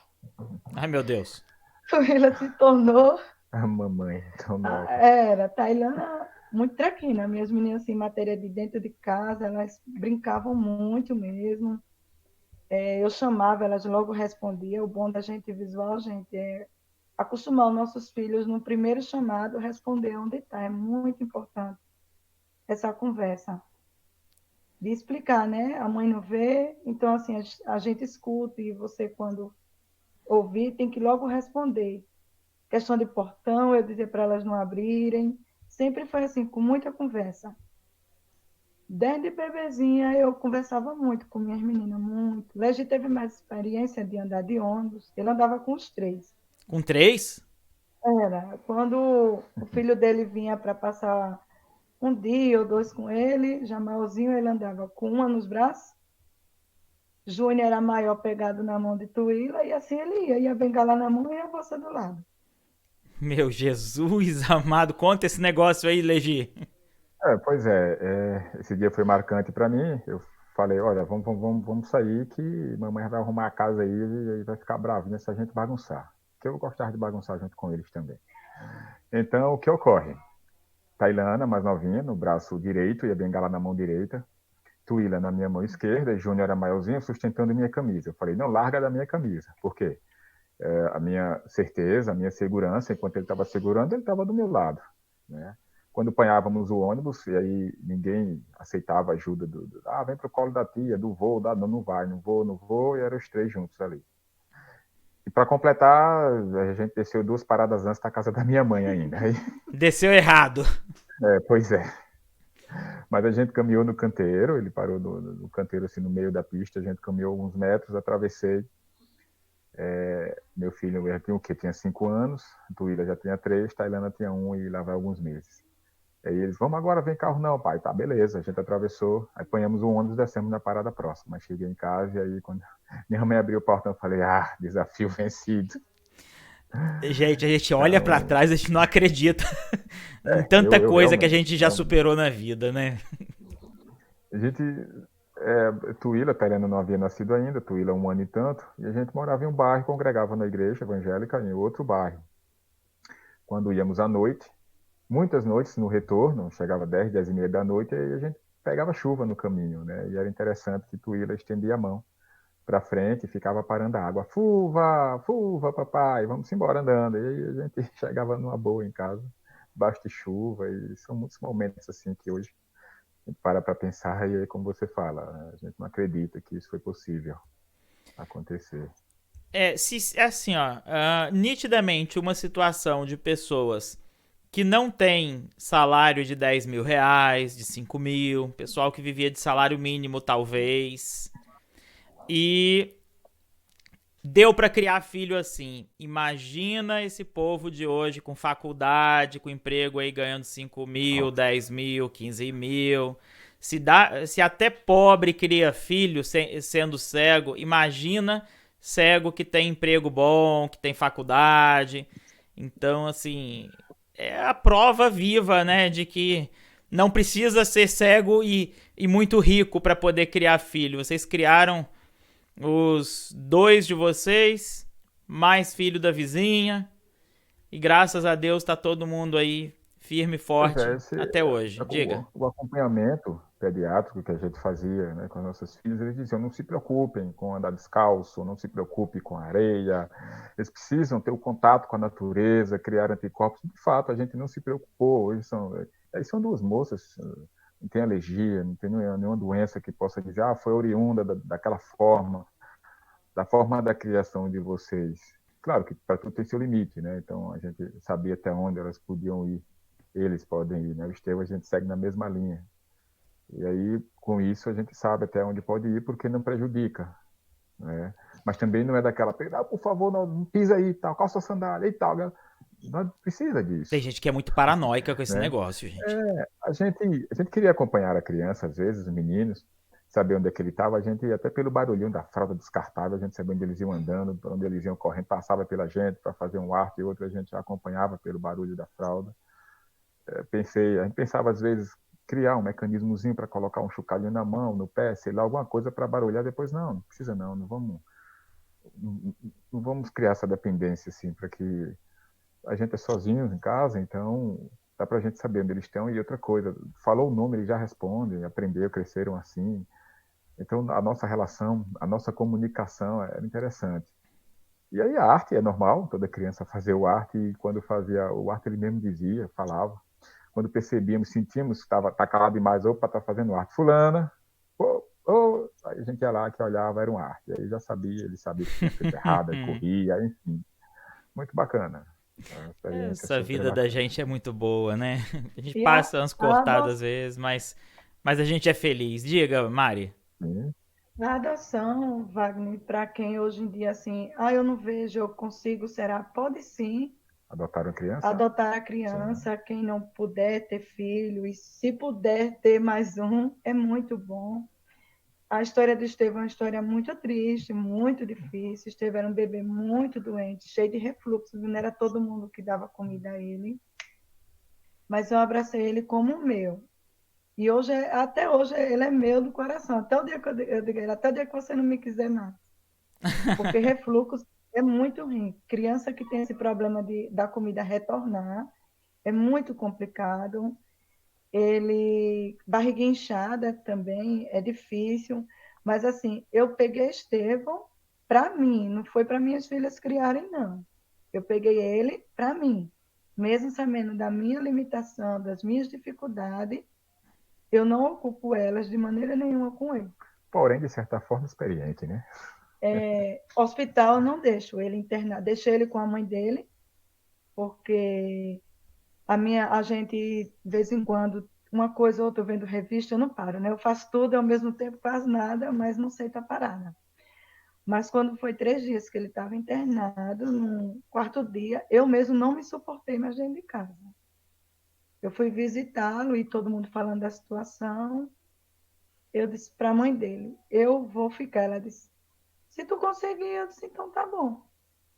Ai, meu Deus. Tuíla se tornou... A mamãe, tão nova. Era, Tailana, muito traquina. Minhas meninas, assim, em matéria de dentro de casa, elas brincavam muito mesmo. Eu chamava, elas logo respondiam. O bom da gente visual, gente, é acostumar os nossos filhos no primeiro chamado responder onde está. É muito importante essa conversa. De explicar, né? A mãe não vê, então assim, a gente escuta e você quando ouvir tem que logo responder. Questão de portão, eu dizia para elas não abrirem. Sempre foi assim, com muita conversa. Desde bebezinha eu conversava muito com minhas meninas, muito. Legi teve mais experiência de andar de ônibus, ele andava com os 3. Com 3? Era, quando o filho dele vinha para passar um dia ou 2 com ele, Jamalzinho, ele andava com uma nos braços, Júnior era maior pegado na mão de Tuíla, e assim ele ia bengala na mão e a bolsa do lado. Meu Jesus amado, conta esse negócio aí, Legi. Pois é, esse dia foi marcante para mim. Eu falei, olha, vamos sair que mamãe vai arrumar a casa aí e vai ficar bravo, né, se a gente bagunçar. Porque eu gostava de bagunçar junto com eles também. Então, o que ocorre? Tailana, mais novinha, no braço direito e a bengala na mão direita. Tuíla na minha mão esquerda, e Júnior era maiorzinho, sustentando minha camisa. Eu falei, não, larga da minha camisa. Por quê? A minha certeza, a minha segurança, enquanto ele estava segurando, ele estava do meu lado, né? Quando apanhávamos o ônibus, e aí ninguém aceitava a ajuda vem pro colo da tia, do vô, não vai, não vou, e eram os 3 juntos ali. E para completar, a gente desceu 2 paradas antes da casa da minha mãe ainda. Aí, Desceu errado. pois é. Mas a gente caminhou no canteiro, ele parou no canteiro, assim, no meio da pista, a gente caminhou alguns metros, atravessei. Meu filho já tinha o quê? Tinha 5 anos, Tuíla já tinha 3, Tailana tinha 1 e lá vai alguns meses. Aí eles, vamos agora, vem carro não, pai. Tá, beleza, a gente atravessou, aí apanhamos o ônibus e descemos na parada próxima. Aí cheguei em casa e aí quando minha mãe abriu o portão, eu falei, desafio vencido. Gente, a gente olha pra trás e a gente não acredita em tanta coisa que a gente já superou na vida, né? A gente, Tuíla, Tailana não havia nascido ainda, Tuíla 1 ano e tanto, e a gente morava em um bairro, congregava na igreja evangélica em outro bairro. Quando íamos à noite, muitas noites no retorno, chegava 10, 10 e meia da noite, e a gente pegava chuva no caminho, né? E era interessante que Tuíla estendia a mão para frente e ficava parando a água. Fuva, papai, vamos embora andando. E aí a gente chegava numa boa em casa, debaixo de chuva, e são muitos momentos assim que hoje a gente para pensar e aí, como você fala, a gente não acredita que isso foi possível acontecer. Assim, nitidamente uma situação de pessoas que não tem salário de 10 mil reais, de 5 mil, pessoal que vivia de salário mínimo talvez, e deu pra criar filho assim. Imagina esse povo de hoje com faculdade, com emprego aí ganhando 5 mil, 10 mil, 15 mil. Se até pobre cria filho sendo cego, imagina cego que tem emprego bom, que tem faculdade. Então, assim, é a prova viva, né, de que não precisa ser cego e muito rico para poder criar filho. Vocês criaram os 2 de vocês, mais filho da vizinha, e graças a Deus tá todo mundo aí firme e forte até hoje. Diga. O acompanhamento pediátrico que a gente fazia, né, com as nossas filhas, eles diziam, não se preocupem com andar descalço, não se preocupe com a areia, eles precisam ter o contato com a natureza, criar anticorpos. De fato, a gente não se preocupou. Hoje são 2 moças, não tem alergia, não tem nenhuma doença que possa dizer, foi oriunda daquela forma, da forma da criação de vocês. Claro que para tudo tem seu limite, né? Então a gente sabia até onde elas podiam ir, eles podem ir, né? O Estevão a gente segue na mesma linha. E aí, com isso, a gente sabe até onde pode ir, porque não prejudica, né? Mas também não é daquela, por favor, não pisa aí, tal, calça sandália e tal. Não precisa disso. Tem gente que é muito paranoica com esse negócio, gente. A gente queria acompanhar a criança, às vezes, os meninos, saber onde é que ele estava, a gente, até pelo barulhinho da fralda descartável, a gente sabia onde eles iam andando, para onde eles iam correndo, passava pela gente para fazer um arte e outro, a gente acompanhava pelo barulho da fralda. A gente pensava, às vezes, criar um mecanismozinho para colocar um chocalhinho na mão, no pé, sei lá, alguma coisa para barulhar, depois, não precisa não vamos criar essa dependência, assim, para que a gente é sozinho em casa, então dá para a gente saber onde eles estão. E outra coisa, falou o nome, eles já respondem, aprenderam, cresceram assim. Então, a nossa relação, a nossa comunicação era interessante. E aí a arte é normal, toda criança fazia o arte, e quando fazia o arte ele mesmo dizia, falava. Quando percebíamos, sentíamos que estava tá calado demais, opa, tá fazendo arte. Fulana, aí a gente ia lá, que olhava, era um arte. Aí já sabia, ele sabia que tinha feito errado, aí corria, enfim. Muito bacana. A experiência Essa super vida da bacana. gente é muito boa, né? A gente E passa umas a cortadas às vezes, mas a gente é feliz. Diga, Mari. Sim, A adoção, Wagner, para quem hoje em dia assim, eu não vejo, eu consigo, será? Pode sim adotaram criança? adotar a Sim. criança, quem não puder ter filho, e se puder ter mais um, é muito bom. A história do Estevão é uma história muito triste, muito difícil. Estevão era um bebê muito doente, cheio de refluxo, não era todo mundo que dava comida a ele, mas eu abracei ele como o meu. E hoje, até hoje, ele é meu do coração. Até o dia que eu digo a ele, até o dia que você não me quiser mais. Porque refluxo é muito ruim. Criança que tem esse problema da comida retornar é muito complicado. Barriga inchada também é difícil. Mas assim, eu peguei Estevão para mim, não foi para minhas filhas criarem, não. Eu peguei ele para mim. Mesmo sabendo da minha limitação, das minhas dificuldades, eu não ocupo elas de maneira nenhuma com ele. Porém, de certa forma, experiente, né? Hospital eu não deixo ele internar, deixei ele com a mãe dele, porque a gente, de vez em quando, uma coisa ou outra, eu vendo revista, eu não paro, né? Eu faço tudo ao mesmo tempo, quase nada, mas não sei estar parada. Mas quando foi 3 dias que ele estava internado, no quarto dia, eu mesmo não me suportei mais dentro de casa. Eu fui visitá-lo e todo mundo falando da situação. Eu disse para a mãe dele, eu vou ficar. Ela disse, se tu conseguir, eu disse, então tá bom.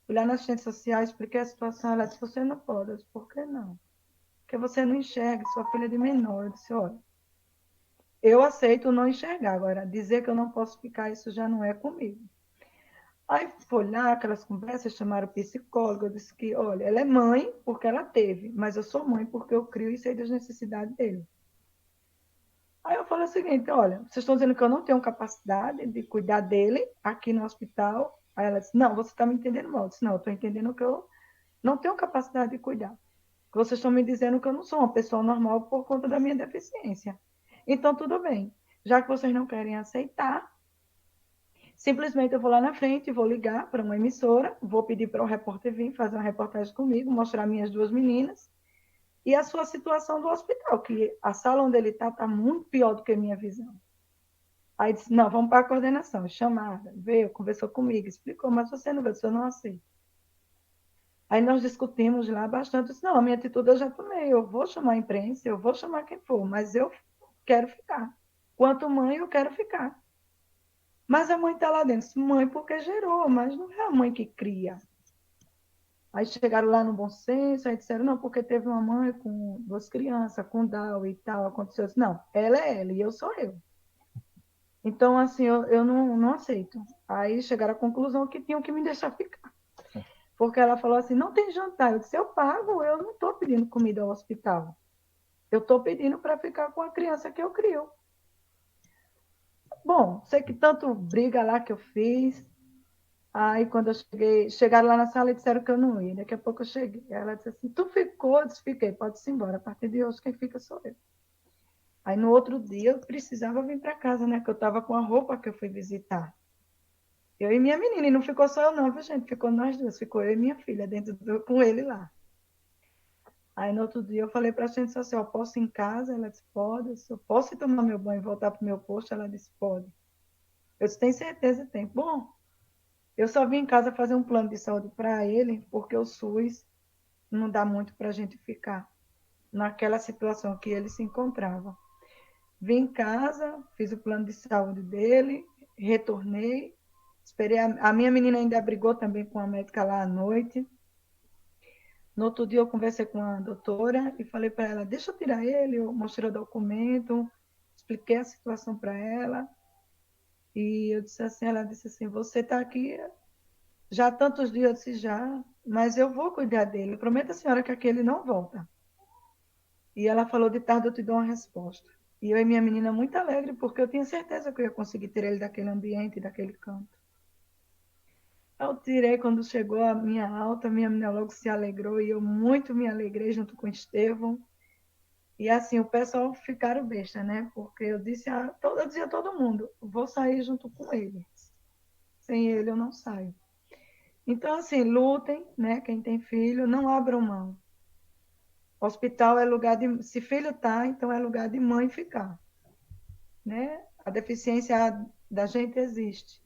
Fui lá nas ciências sociais, expliquei a situação. Ela disse, você não pode. Eu disse, por que não? Porque você não enxerga, sua filha é de menor. Eu disse, olha, eu aceito não enxergar. Agora, dizer que eu não posso ficar, isso já não é comigo. Aí foi lá, aquelas conversas, chamaram o psicólogo. Eu disse que, olha, ela é mãe porque ela teve, mas eu sou mãe porque eu crio e sei das necessidades dele. Aí eu falei o seguinte, olha, vocês estão dizendo que eu não tenho capacidade de cuidar dele aqui no hospital. Aí ela disse, não, você está me entendendo mal. Eu disse, não, eu estou entendendo que eu não tenho capacidade de cuidar. Vocês estão me dizendo que eu não sou uma pessoa normal por conta da minha deficiência. Então, tudo bem. Já que vocês não querem aceitar, simplesmente eu vou lá na frente, vou ligar para uma emissora, vou pedir para o repórter vir fazer uma reportagem comigo, mostrar minhas 2 meninas e a sua situação do hospital, que a sala onde ele está muito pior do que a minha visão. Aí disse, não, vamos para a coordenação, chamada, veio, conversou comigo, explicou, mas você não veio, você não aceita. Aí nós discutimos lá bastante. Eu disse, não, a minha atitude eu já tomei. Eu vou chamar a imprensa, eu vou chamar quem for, mas eu quero ficar. Quanto mãe, eu quero ficar. Mas a mãe está lá dentro. Disse, mãe, porque gerou, mas não é a mãe que cria. Aí chegaram lá no bom senso, aí disseram, não, porque teve uma mãe com 2 crianças, com Down e tal, aconteceu. Eu disse, não, ela é ela e eu sou eu. Então, assim, eu não aceito. Aí chegaram à conclusão que tinham que me deixar ficar. Porque ela falou assim, não tem jantar. Eu disse, eu pago, eu não estou pedindo comida ao hospital. Eu estou pedindo para ficar com a criança que eu crio. Bom, sei que tanto briga lá que eu fiz. Aí, quando eu chegaram lá na sala e disseram que eu não ia. Daqui a pouco eu cheguei. Ela disse assim, tu ficou? Eu disse, fiquei, pode-se embora. A partir de hoje, quem fica sou eu. Aí, no outro dia, eu precisava vir para casa, né? Que eu estava com a roupa que eu fui visitar. Eu e minha menina. E não ficou só eu não, viu, gente? Ficou nós duas. Ficou eu e minha filha com ele lá. Aí, no outro dia, eu falei para a gente social, posso ir em casa? Ela disse, pode. Eu disse, eu posso ir tomar meu banho e voltar para o meu posto? Ela disse, pode. Eu disse, tem certeza? Tem. Bom, eu só vim em casa fazer um plano de saúde para ele, porque o SUS não dá muito para a gente ficar naquela situação que ele se encontrava. Vim em casa, fiz o plano de saúde dele, retornei, esperei. A minha menina ainda brigou também com a médica lá à noite. No outro dia eu conversei com a doutora e falei para ela, deixa eu tirar ele, eu mostrei o documento, expliquei a situação para ela. E eu disse assim, ela disse assim, você está aqui já há tantos dias. Eu disse, já, mas eu vou cuidar dele. Prometo a senhora que aqui ele não volta. E ela falou, de tarde eu te dou uma resposta. E eu e minha menina muito alegre, porque eu tinha certeza que eu ia conseguir tirar ele daquele ambiente, daquele canto. Eu tirei, quando chegou a minha alta, minha menina logo se alegrou e eu muito me alegrei junto com o Estevão. E assim, o pessoal ficaram besta, né? Porque eu disse, eu dizia a todo mundo, vou sair junto com ele. Sem ele eu não saio. Então, assim, lutem, né? Quem tem filho, não abram mão. Hospital é lugar de... Se filho tá, então é lugar de mãe ficar, né? A deficiência da gente existe.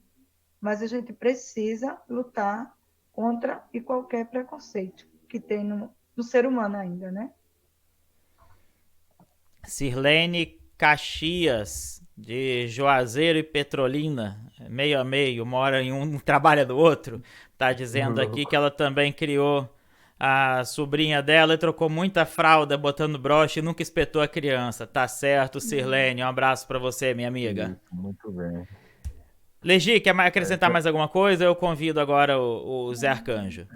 Mas a gente precisa lutar contra e qualquer preconceito que tem no ser humano ainda, né? Sirlene Caxias, de Juazeiro e Petrolina, meio a meio, mora em um, trabalha no outro, tá dizendo aqui que ela também criou a sobrinha dela e trocou muita fralda botando broche e nunca espetou a criança. Tá certo, Sirlene, um abraço pra você, minha amiga. Muito bem. Legi, quer acrescentar mais alguma coisa? Eu convido agora o Zé Arcanjo.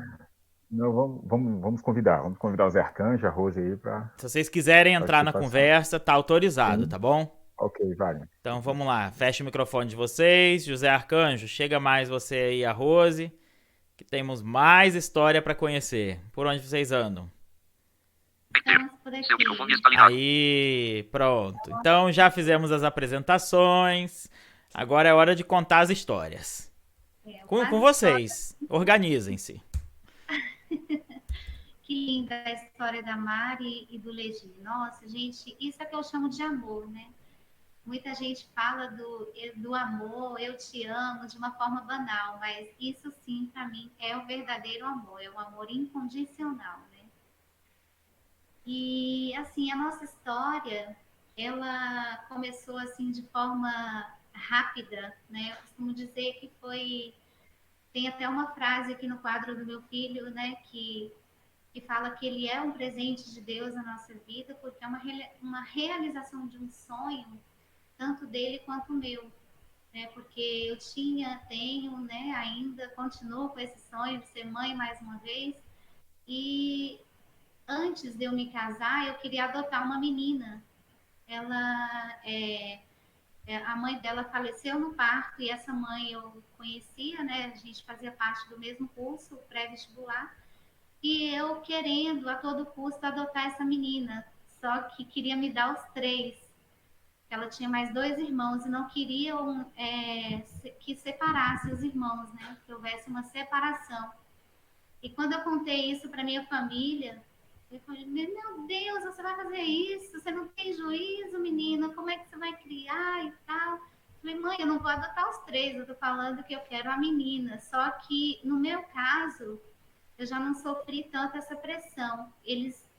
Não, vamos convidar o Zé Arcanjo, a Rose aí para... Se vocês quiserem entrar na conversa, tá autorizado, tá bom? Ok, vale. Então vamos lá, fecha o microfone de vocês. José Arcanjo, chega mais você aí, a Rose, que temos mais história para conhecer. Por onde vocês andam? Estamos por aqui. Aí, pronto. Então já fizemos as apresentações. Agora é hora de contar as histórias. Com vocês. Organizem-se. Que linda a história da Mari e do Legi. Nossa, gente, isso é que eu chamo de amor, né? Muita gente fala do amor, eu te amo, de uma forma banal, mas isso sim, para mim, é o verdadeiro amor, é um amor incondicional, né? E, assim, a nossa história, ela começou, assim, de forma rápida, né? Eu costumo dizer que foi... Tem até uma frase aqui no quadro do meu filho, né, que fala que ele é um presente de Deus na nossa vida, porque é uma realização de um sonho, tanto dele quanto meu, né, porque eu tenho, né, ainda continuo com esse sonho de ser mãe mais uma vez, e antes de eu me casar, eu queria adotar uma menina. A mãe dela faleceu no parto e essa mãe eu conhecia, né? A gente fazia parte do mesmo curso, pré-vestibular, e eu querendo a todo custo adotar essa menina, só que queria me dar os 3. Ela tinha mais 2 irmãos e não queriam que separasse os irmãos, né? Que houvesse uma separação. E quando eu contei isso para minha família, eu falei, meu Deus, você vai fazer isso? Você não tem juízo, menina? Como é que você vai criar e tal? Eu falei, mãe, eu não vou adotar os 3, eu tô falando que eu quero a menina. Só que, no meu caso, eu já não sofri tanto essa pressão. Eles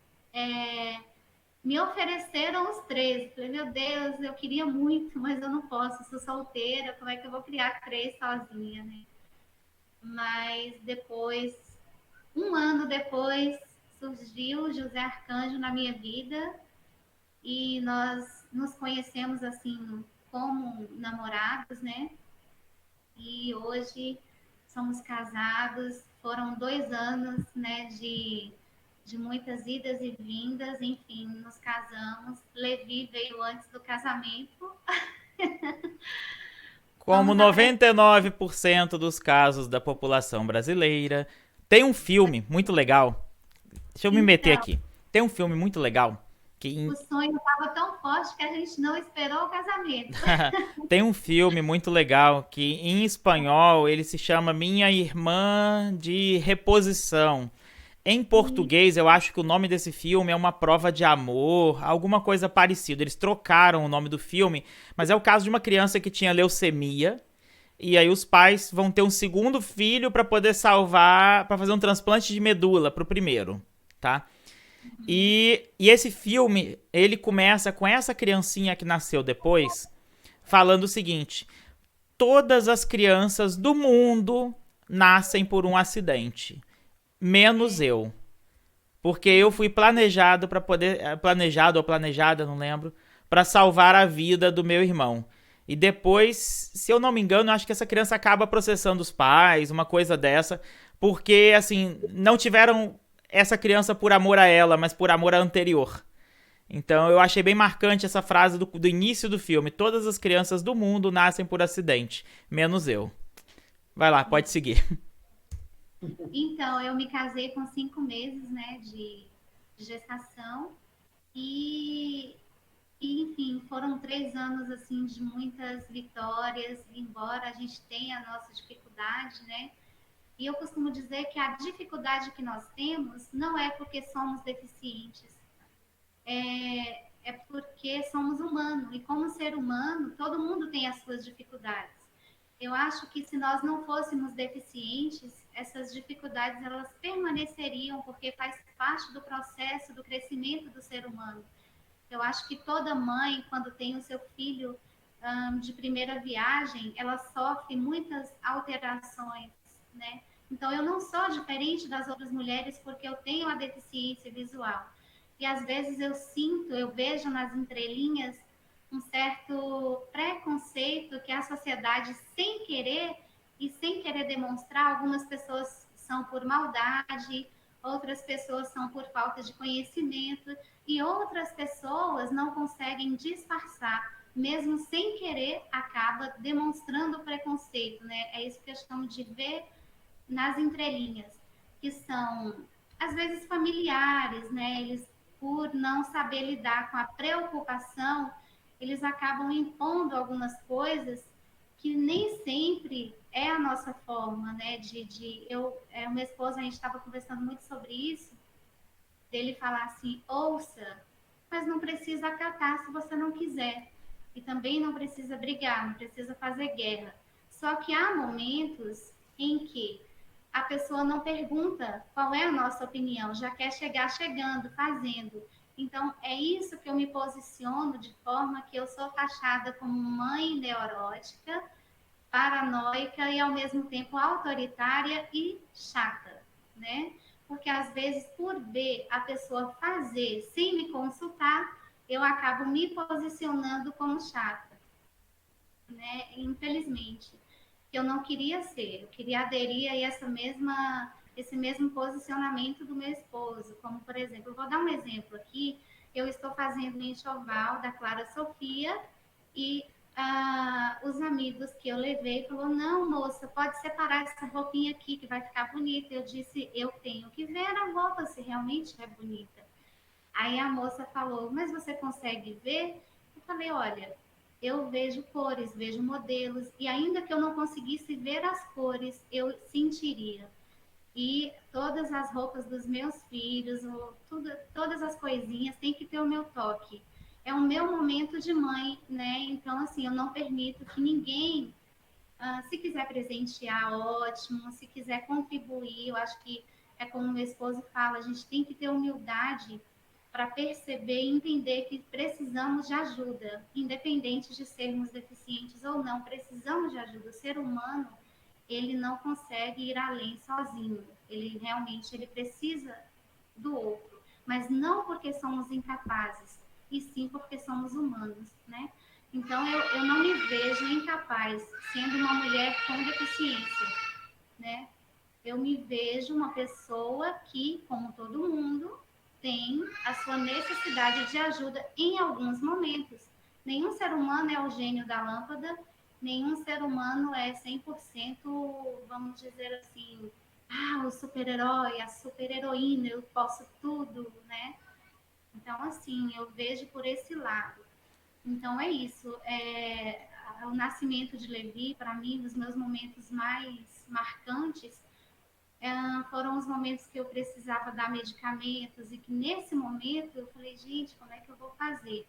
me ofereceram os 3. Eu falei, meu Deus, eu queria muito, mas eu não posso, eu sou solteira, como é que eu vou criar 3 sozinha, né? Mas depois, um ano depois, surgiu José Arcanjo na minha vida e nós nos conhecemos assim como namorados, né? E hoje somos casados. Foram 2 anos, né, de muitas idas e vindas. Enfim, nos casamos. Levi veio antes do casamento. Como 99% dos casos da população brasileira. Tem um filme muito legal. Deixa eu me meter aqui. Tem um filme muito legal. O sonho estava tão forte que a gente não esperou o casamento. Tem um filme muito legal que em espanhol ele se chama Minha Irmã de Reposição. Em português eu acho que o nome desse filme é Uma Prova de Amor, alguma coisa parecida. Eles trocaram o nome do filme, mas é o caso de uma criança que tinha leucemia. E aí os pais vão ter um segundo filho para poder salvar, para fazer um transplante de medula pro primeiro, tá? E esse filme, ele começa com essa criancinha que nasceu depois, falando o seguinte: todas as crianças do mundo nascem por um acidente, menos eu. Porque eu fui planejado para poder, planejado ou planejada, não lembro, para salvar a vida do meu irmão. E depois, se eu não me engano, eu acho que essa criança acaba processando os pais, uma coisa dessa, porque, assim, não tiveram essa criança por amor a ela, mas por amor à anterior. Então eu achei bem marcante essa frase do início do filme. Todas as crianças do mundo nascem por acidente, menos eu. Vai lá, pode seguir. Então, eu me casei com 5 meses, né, de gestação e, enfim, foram 3 anos, assim, de muitas vitórias, embora a gente tenha a nossa dificuldade, né, e eu costumo dizer que a dificuldade que nós temos não é porque somos deficientes, é porque somos humanos, e como ser humano, todo mundo tem as suas dificuldades. Eu acho que se nós não fôssemos deficientes, essas dificuldades elas permaneceriam porque faz parte do processo do crescimento do ser humano. Eu acho que toda mãe, quando tem o seu filho de primeira viagem, ela sofre muitas alterações, né? Então, eu não sou diferente das outras mulheres porque eu tenho a deficiência visual. E às vezes eu sinto, eu vejo nas entrelinhas um certo preconceito que a sociedade, sem querer e sem querer demonstrar, algumas pessoas são por maldade, outras pessoas são por falta de conhecimento e outras pessoas não conseguem disfarçar, mesmo sem querer, acaba demonstrando preconceito, né? É isso que eu chamo de ver nas entrelinhas, que são às vezes familiares, né? Eles, por não saber lidar com a preocupação, eles acabam impondo algumas coisas que nem sempre é a nossa forma, né? O meu esposo, a gente estava conversando muito sobre isso, dele falar assim, ouça, mas não precisa acatar se você não quiser. E também não precisa brigar, não precisa fazer guerra. Só que há momentos em que a pessoa não pergunta qual é a nossa opinião, já quer chegar chegando, fazendo. Então, é isso que eu me posiciono de forma que eu sou taxada como mãe neurótica, paranoica e, ao mesmo tempo, autoritária e chata, né? Porque, às vezes, por ver a pessoa fazer sem me consultar, eu acabo me posicionando como chata, né? Infelizmente, eu não queria ser, eu queria aderir a esse mesmo posicionamento do meu esposo, como por exemplo, eu vou dar um exemplo aqui, eu estou fazendo o enxoval da Clara Sofia e os amigos que eu levei falou, não moça, pode separar essa roupinha aqui que vai ficar bonita, eu disse, eu tenho que ver a roupa se realmente é bonita. Aí a moça falou, mas você consegue ver? Eu falei, olha, eu vejo cores, vejo modelos, e ainda que eu não conseguisse ver as cores, eu sentiria. E todas as roupas dos meus filhos, todas as coisinhas, tem que ter o meu toque. É o meu momento de mãe, né? Então, assim, eu não permito que ninguém, se quiser presentear, ótimo, se quiser contribuir, eu acho que é como o meu esposo fala, a gente tem que ter humildade para perceber e entender que precisamos de ajuda, independente de sermos deficientes ou não, precisamos de ajuda. O ser humano, ele não consegue ir além sozinho, ele realmente ele precisa do outro, mas não porque somos incapazes, e sim porque somos humanos, né? Então, eu não me vejo incapaz, sendo uma mulher com deficiência, né? Eu me vejo uma pessoa que, como todo mundo, tem a sua necessidade de ajuda em alguns momentos. Nenhum ser humano é o gênio da lâmpada, nenhum ser humano é 100%, vamos dizer assim, o super-herói, a super-heroína, eu posso tudo, né? Então, assim, eu vejo por esse lado. Então, é isso. O nascimento de Levi, para mim, os meus momentos mais marcantes foram os momentos que eu precisava dar medicamentos e que nesse momento eu falei, gente, como é que eu vou fazer?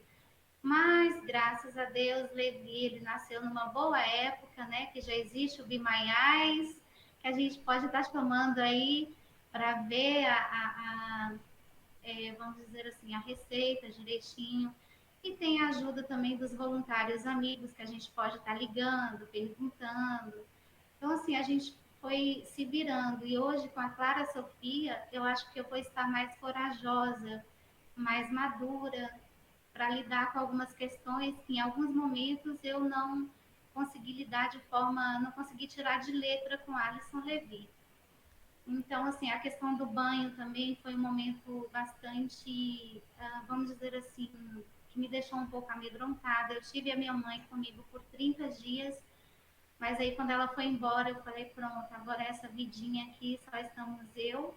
Mas, graças a Deus, Levi, ele nasceu numa boa época, né? Que já existe o Be My Eyes, que a gente pode estar chamando aí para ver vamos dizer assim, a receita direitinho. E tem a ajuda também dos voluntários amigos, que a gente pode estar ligando, perguntando. Então, assim, a gente foi se virando. E hoje, com a Clara Sofia, eu acho que eu vou estar mais corajosa, mais madura, para lidar com algumas questões que, em alguns momentos, eu não consegui lidar de forma, não consegui tirar de letra com Alisson Levi. Então, assim, a questão do banho também foi um momento bastante, vamos dizer assim, que me deixou um pouco amedrontada. Eu tive a minha mãe comigo por 30 dias, mas aí quando ela foi embora, eu falei, pronto, agora essa vidinha aqui só estamos eu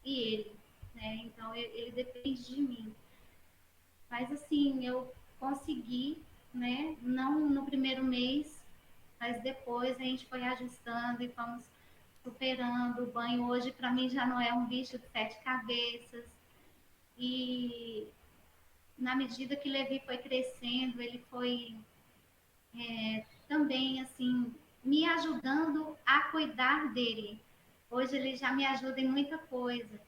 e ele, né? Então ele depende de mim. Mas assim, eu consegui, né? Não no primeiro mês, mas depois a gente foi ajustando e fomos superando. O banho hoje para mim já não é um bicho de 7 cabeças. E na medida que Levi foi crescendo, ele foi também assim me ajudando a cuidar dele. Hoje ele já me ajuda em muita coisa,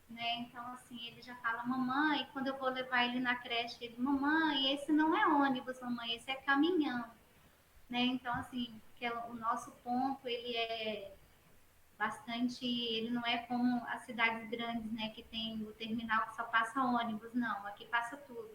né? Então assim, ele já fala: "Mamãe", quando eu vou levar ele na creche, ele: "Mamãe, esse não é ônibus, mamãe, esse é caminhão", né? Então assim, que o nosso ponto, ele é bastante, ele não é como as cidades grandes, né, que tem o terminal que só passa ônibus, não, aqui passa tudo.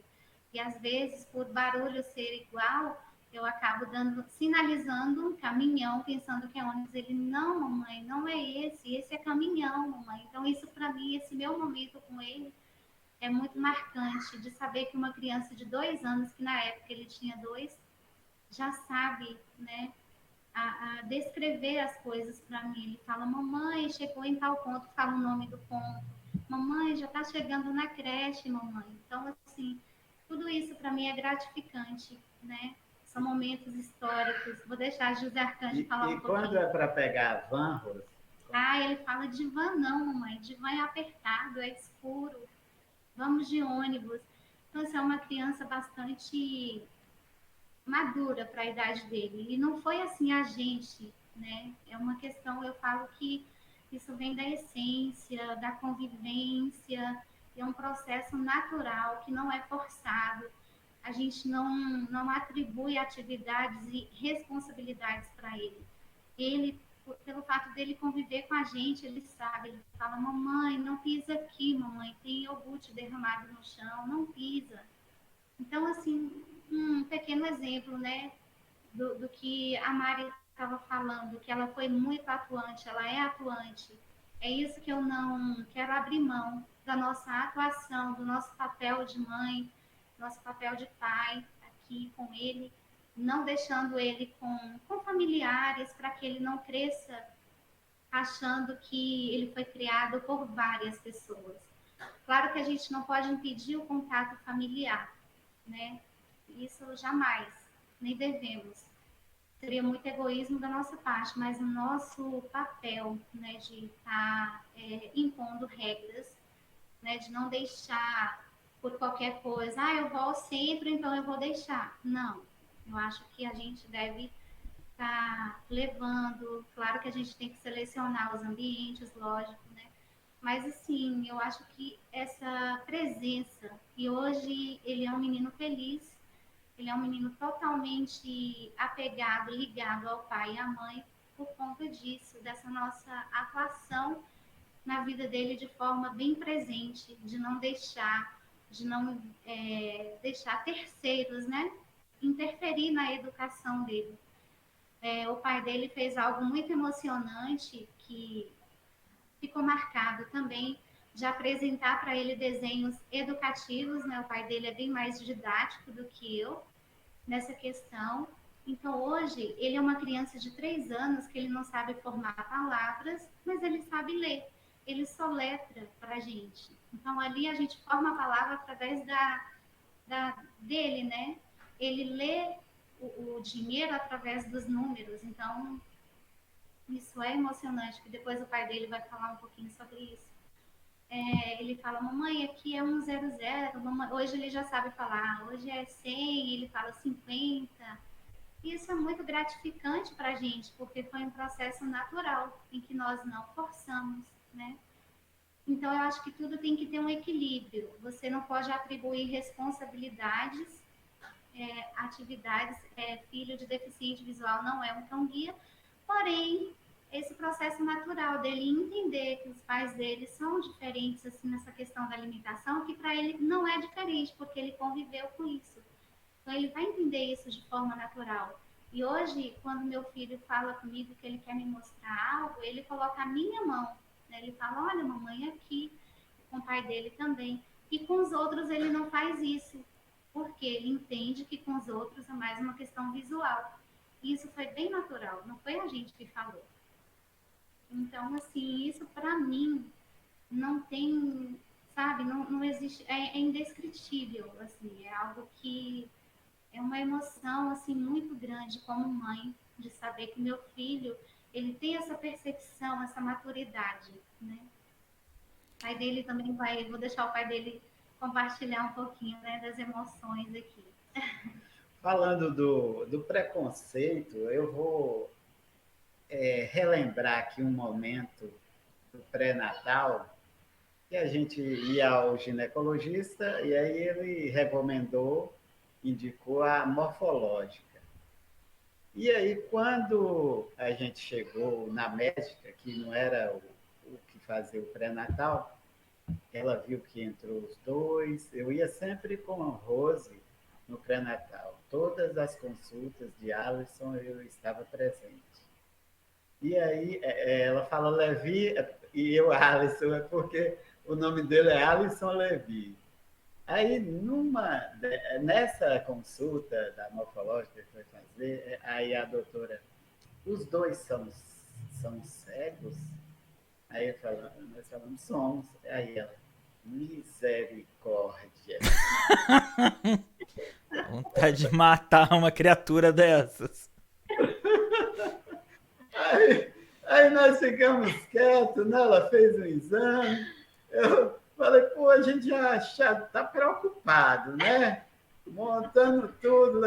E às vezes, por barulho ser igual, eu acabo sinalizando um caminhão, pensando que é ônibus. Ele: "Não, mamãe, não é esse é caminhão, mamãe". Então isso para mim, esse meu momento com ele é muito marcante, de saber que uma criança de 2 anos, que na época ele tinha 2, já sabe, né, a descrever as coisas para mim. Ele fala: "Mamãe, chegou em tal ponto", fala o nome do ponto. "Mamãe, já está chegando na creche, mamãe". Então, assim, tudo isso para mim é gratificante, né? São momentos históricos. Vou deixar a José Arcanjo falar um quando pouquinho. é para pegar a van, Rose? Ah, ele fala: "De van não, mamãe. De van é apertado, é escuro. Vamos de ônibus". Então, assim, é uma criança bastante madura para a idade dele. E não foi assim a gente, né? É uma questão, eu falo que isso vem da essência, da convivência, é um processo natural que não é forçado. A gente não atribui atividades e responsabilidades para ele. Ele, pelo fato dele conviver com a gente, ele sabe, ele fala: "Mamãe, não pisa aqui, mamãe, tem iogurte derramado no chão, não pisa". Então, assim, um pequeno exemplo, né, do que a Mari estava falando, que ela foi muito atuante, ela é atuante. É isso que eu não quero abrir mão da nossa atuação, do nosso papel de mãe, nosso papel de pai aqui com ele, não deixando ele com familiares, para que ele não cresça achando que ele foi criado por várias pessoas. Claro que a gente não pode impedir o contato familiar, né? Isso jamais, nem devemos. Seria muito egoísmo da nossa parte, mas o nosso papel, né, de estar impondo regras, né, de não deixar por qualquer coisa, eu vou ao centro, então eu vou deixar. Não, eu acho que a gente deve estar levando, claro que a gente tem que selecionar os ambientes, lógico, né? Mas assim, eu acho que essa presença, e hoje ele é um menino feliz, ele é um menino totalmente apegado, ligado ao pai e à mãe, por conta disso, dessa nossa atuação na vida dele de forma bem presente, de não deixar terceiros, né, interferir na educação dele. O pai dele fez algo muito emocionante que ficou marcado também, de apresentar para ele desenhos educativos, né? O pai dele é bem mais didático do que eu nessa questão. Então, hoje, ele é uma criança de 3 anos que ele não sabe formar palavras, mas ele sabe ler. Ele soletra para a gente. Então, ali a gente forma a palavra através dele, né? Ele lê o dinheiro através dos números. Então, isso é emocionante, que depois o pai dele vai falar um pouquinho sobre isso. Ele fala: "Mamãe, aqui é 100, mamãe". Hoje ele já sabe falar, hoje é 100, ele fala 50. Isso é muito gratificante para a gente, porque foi um processo natural, em que nós não forçamos, né? Então, eu acho que tudo tem que ter um equilíbrio. Você não pode atribuir responsabilidades, atividades. Filho de deficiente visual não é um cão-guia, porém, esse processo natural dele entender que os pais dele são diferentes assim, nessa questão da limitação, que para ele não é diferente, porque ele conviveu com isso. Então, ele vai entender isso de forma natural. E hoje, quando meu filho fala comigo que ele quer me mostrar algo, ele coloca a minha mão, né? Ele fala, olha, mamãe, aqui, com o pai dele também. E com os outros ele não faz isso, porque ele entende que com os outros é mais uma questão visual. E isso foi bem natural, não foi a gente que falou. Então, assim, isso para mim não tem, sabe, não existe, é indescritível, assim, é algo que é uma emoção, assim, muito grande como mãe, de saber que meu filho, ele tem essa percepção, essa maturidade, né? O pai dele também vai, vou deixar o pai dele compartilhar um pouquinho, né, das emoções aqui. Falando do preconceito, eu vou relembrar aqui um momento do pré-natal, que a gente ia ao ginecologista e aí ele recomendou, indicou a morfológica. E aí, quando a gente chegou na médica, que não era o que fazia o pré-natal, ela viu que entrou os dois. Eu ia sempre com a Rose no pré-natal. Todas as consultas de Alisson eu estava presente. E aí ela fala Levi, e eu Alisson, é porque o nome dele é Alisson Levi. Aí, nessa consulta da morfológica que foi fazer, aí a doutora, os dois são cegos? Aí nós falamos, somos. Aí ela, misericórdia. Vontade de matar uma criatura dessas. Aí nós ficamos quietos, né? Ela fez um exame. Eu falei, pô, a gente já está preocupado, né? Montando tudo,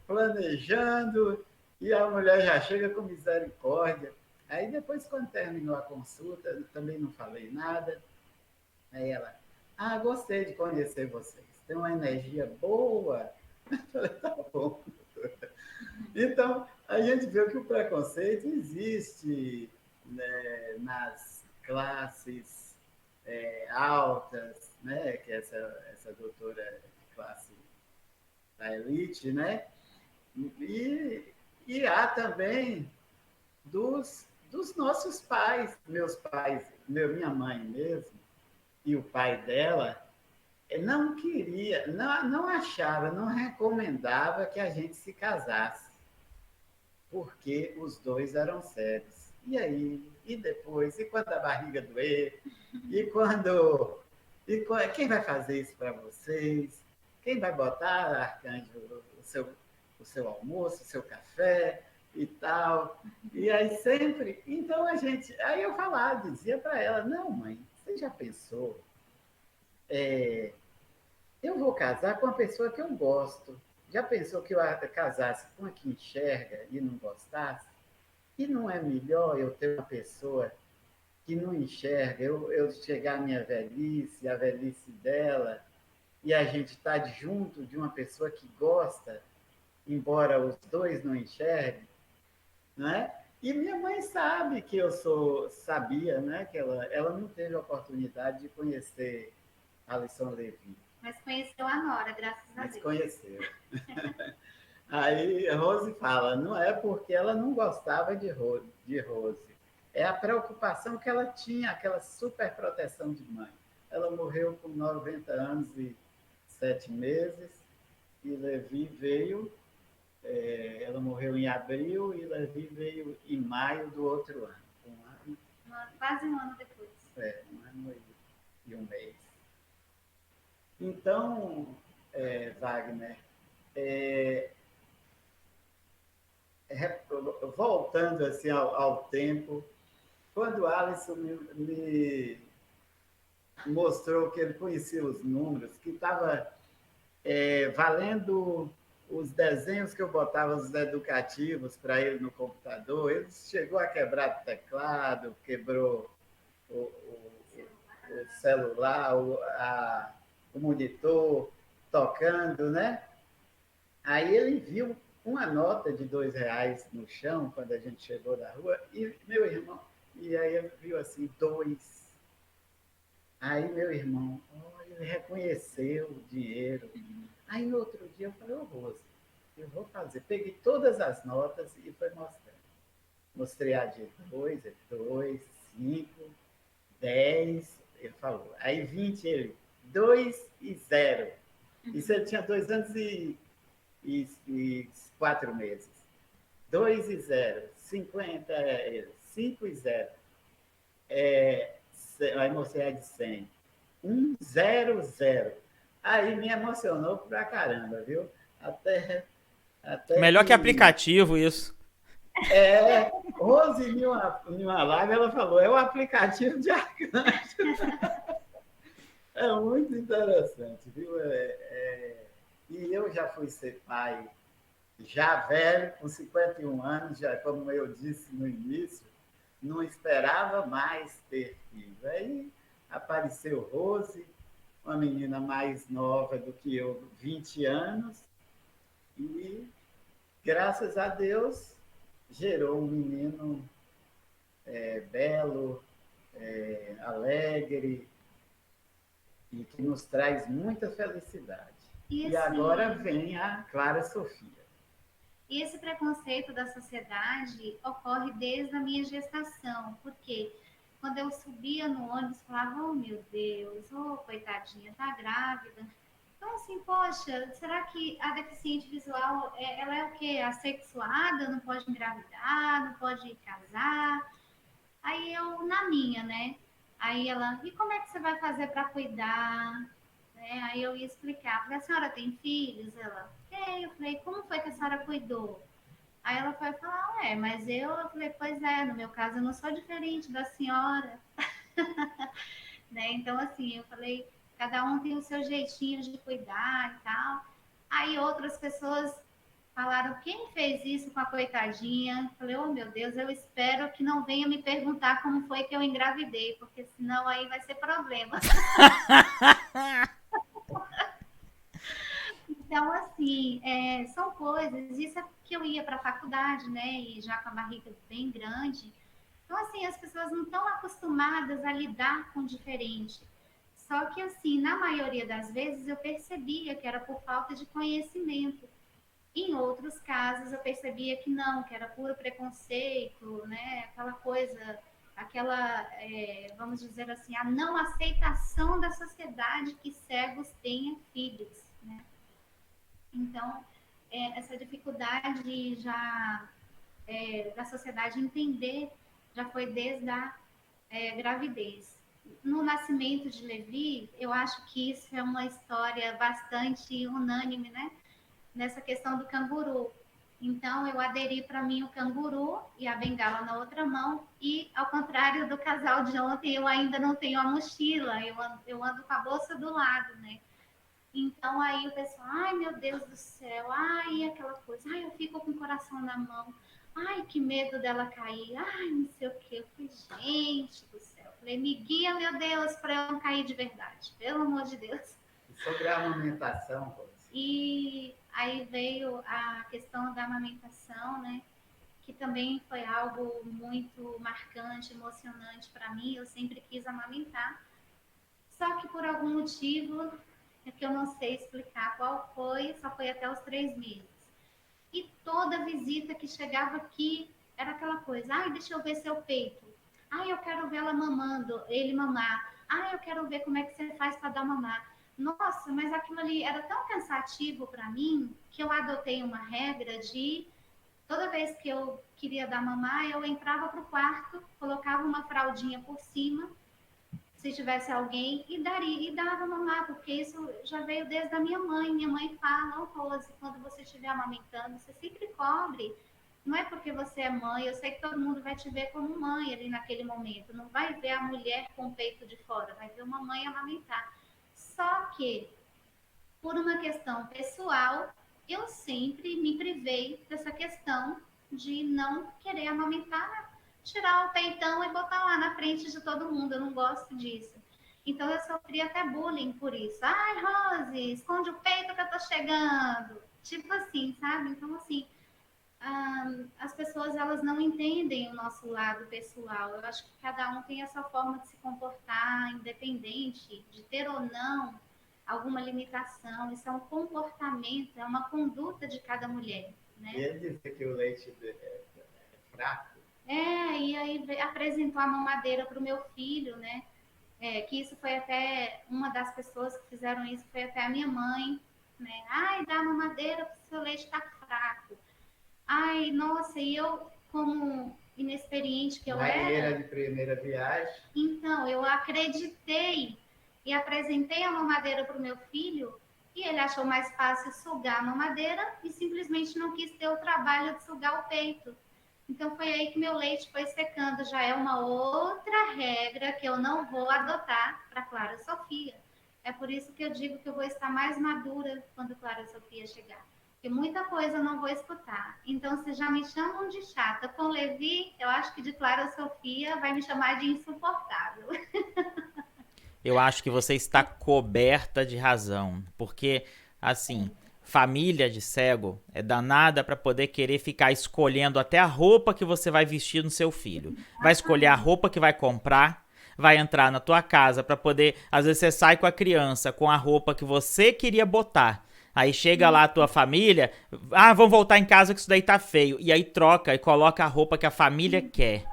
planejando, e a mulher já chega com misericórdia. Aí depois, quando terminou a consulta, eu também não falei nada. Aí ela, gostei de conhecer vocês. Tem uma energia boa. Eu falei, tá bom. Então, a gente vê que o preconceito existe, né, nas classes altas, né, que essa doutora de classe da elite, né? E há também dos nossos pais, meus pais, minha mãe mesmo, e o pai dela, não queria, não achava, não recomendava que a gente se casasse, porque os dois eram cegos. E aí? E depois? E quando a barriga doer? E quando. Quem vai fazer isso para vocês? Quem vai botar, Arcanjo, o seu almoço, o seu café e tal? E aí sempre. Então a gente. Aí eu falava, dizia para ela: não, mãe, você já pensou? Eu vou casar com uma pessoa que eu gosto. Já pensou que eu casasse com uma que enxerga e não gostasse? E não é melhor eu ter uma pessoa que não enxerga, eu chegar à minha velhice, a velhice dela, e a gente estar junto de uma pessoa que gosta, embora os dois não enxerguem, né? E minha mãe sabe que sabia, né? Que ela não teve a oportunidade de conhecer Alisson Levi. Mas conheceu a Nora, graças a Deus. Mas conheceu. Aí Rose fala, não é porque ela não gostava de Rose, é a preocupação que ela tinha, aquela super proteção de mãe. Ela morreu com 90 anos e 7 meses, e Levi veio, ela morreu em abril, e Levi veio em maio do outro ano. Quase um ano depois. Um ano e um mês. Então, Wagner, voltando assim ao tempo, quando Alisson me mostrou que ele conhecia os números, que estava valendo os desenhos que eu botava, os educativos, para ele no computador, ele chegou a quebrar o teclado, quebrou o celular, o monitor tocando, né? Aí ele viu uma nota de R$ 2 no chão, quando a gente chegou da rua, e meu irmão, e aí ele viu assim, 2. Aí meu irmão, ele reconheceu o dinheiro. Aí no outro dia eu falei, Rose, eu vou fazer. Peguei todas as notas e foi mostrando. Mostrei a de 2, 5, 10, ele falou. Aí 20, ele, 2 e 0. Isso ele tinha 2 anos e 4 meses. 2 e 0. 50, 5 e 0. Aí mostrei a de 100. 1, 0, 0. Aí me emocionou pra caramba, viu? Até Melhor que aplicativo isso. Rose, em uma live, ela falou, é o aplicativo de arcanjo. É muito interessante, viu? E eu já fui ser pai, já velho, com 51 anos, já, como eu disse no início, não esperava mais ter filho. Aí apareceu Rose, uma menina mais nova do que eu, 20 anos, e graças a Deus gerou um menino belo, alegre, e que nos traz muita felicidade. E agora vem a Clara Sofia. E esse preconceito da sociedade ocorre desde a minha gestação, porque quando eu subia no ônibus, falava, oh meu Deus, oh coitadinha, tá grávida. Então assim, poxa, será que a deficiente visual, ela é o quê? Assexuada, não pode engravidar, não pode casar? Aí eu, na minha, né? Aí ela, e como é que você vai fazer para cuidar? Né? Aí eu ia explicar, falei, a senhora tem filhos? Ela, tem. Eu falei, como foi que a senhora cuidou? Aí ela foi falar, mas eu falei, pois é, no meu caso eu não sou diferente da senhora. Né? Então, assim, eu falei, cada um tem o seu jeitinho de cuidar e tal. Aí outras pessoas falaram, quem fez isso com a coitadinha? Eu falei, oh meu Deus, eu espero que não venha me perguntar como foi que eu engravidei, porque senão aí vai ser problema. Então, assim, são coisas, isso é porque eu ia para a faculdade, né, e já com a barriga bem grande. Então, assim, as pessoas não estão acostumadas a lidar com o diferente. Só que, assim, na maioria das vezes eu percebia que era por falta de conhecimento. Em outros casos eu percebia que não, que era puro preconceito, né, aquela coisa, vamos dizer assim, a não aceitação da sociedade que cegos tenham filhos, né? Então, essa dificuldade já da sociedade entender já foi desde a gravidez. No nascimento de Levi, eu acho que isso é uma história bastante unânime, né? Nessa questão do canguru. Então, eu aderi para mim o canguru e a bengala na outra mão. E, ao contrário do casal de ontem, eu ainda não tenho a mochila. Eu ando com a bolsa do lado, né? Então aí o pessoal, ai meu Deus do céu, ai aquela coisa, ai eu fico com o coração na mão, ai que medo dela cair, ai não sei o que. Eu falei, gente do céu, eu falei, me guia, meu Deus, para eu não cair de verdade, pelo amor de Deus. E sobre a amamentação, E aí veio a questão da amamentação, né? Que também foi algo muito marcante, emocionante para mim. Eu sempre quis amamentar, só que por algum motivo que eu não sei explicar qual foi, só foi até os 3 meses. E toda visita que chegava aqui era aquela coisa, ai, deixa eu ver seu peito. Ai, eu quero ver ela mamando, ele mamar. Ai, eu quero ver como é que você faz para dar mamar. Nossa, mas aquilo ali era tão cansativo para mim que eu adotei uma regra de toda vez que eu queria dar mamar, eu entrava pro quarto, colocava uma fraldinha por cima, se tivesse alguém, e dava mamar, porque isso já veio desde a minha mãe. Minha mãe fala, oh, Rose, quando você estiver amamentando, você sempre cobre. Não é porque você é mãe, eu sei que todo mundo vai te ver como mãe ali naquele momento. Não vai ver a mulher com o peito de fora, vai ver uma mãe amamentar. Só que, por uma questão pessoal, eu sempre me privei dessa questão de não querer amamentar, tirar o peitão e botar lá na frente de todo mundo. Eu não gosto disso. Então eu sofri até bullying por isso. Ai, Rose, esconde o peito que eu tô chegando. Tipo assim, sabe? Então, assim, as pessoas elas não entendem o nosso lado pessoal. Eu acho que cada um tem a sua forma de se comportar, independente de ter ou não alguma limitação. Isso é um comportamento, é uma conduta de cada mulher, né? E ele disse que o leite é fraco. E aí apresentou a mamadeira para o meu filho, né? Que isso foi até uma das pessoas que fizeram isso, foi até a minha mãe, né? Ai, dá mamadeira porque o seu leite está fraco. Ai, nossa, e eu, como inexperiente que eu Marinheira era, de primeira viagem. então eu acreditei e apresentei a mamadeira para o meu filho e ele achou mais fácil sugar a mamadeira e simplesmente não quis ter o trabalho de sugar o peito. Então foi aí que meu leite foi secando. Já é uma outra regra que eu não vou adotar para Clara Sofia. É por isso que eu digo que eu vou estar mais madura quando Clara Sofia chegar. Porque muita coisa eu não vou escutar. Então, se já me chamam de chata com Levi, eu acho que de Clara Sofia vai me chamar de insuportável. Eu acho que você está coberta de razão, porque, assim, família de cego é danada para poder querer ficar escolhendo até a roupa que você vai vestir no seu filho. Vai escolher a roupa que vai comprar, vai entrar na tua casa para poder, às vezes você sai com a criança com a roupa que você queria botar. Aí chega lá a tua família, vamos voltar em casa que isso daí tá feio. E aí troca e coloca a roupa que a família quer.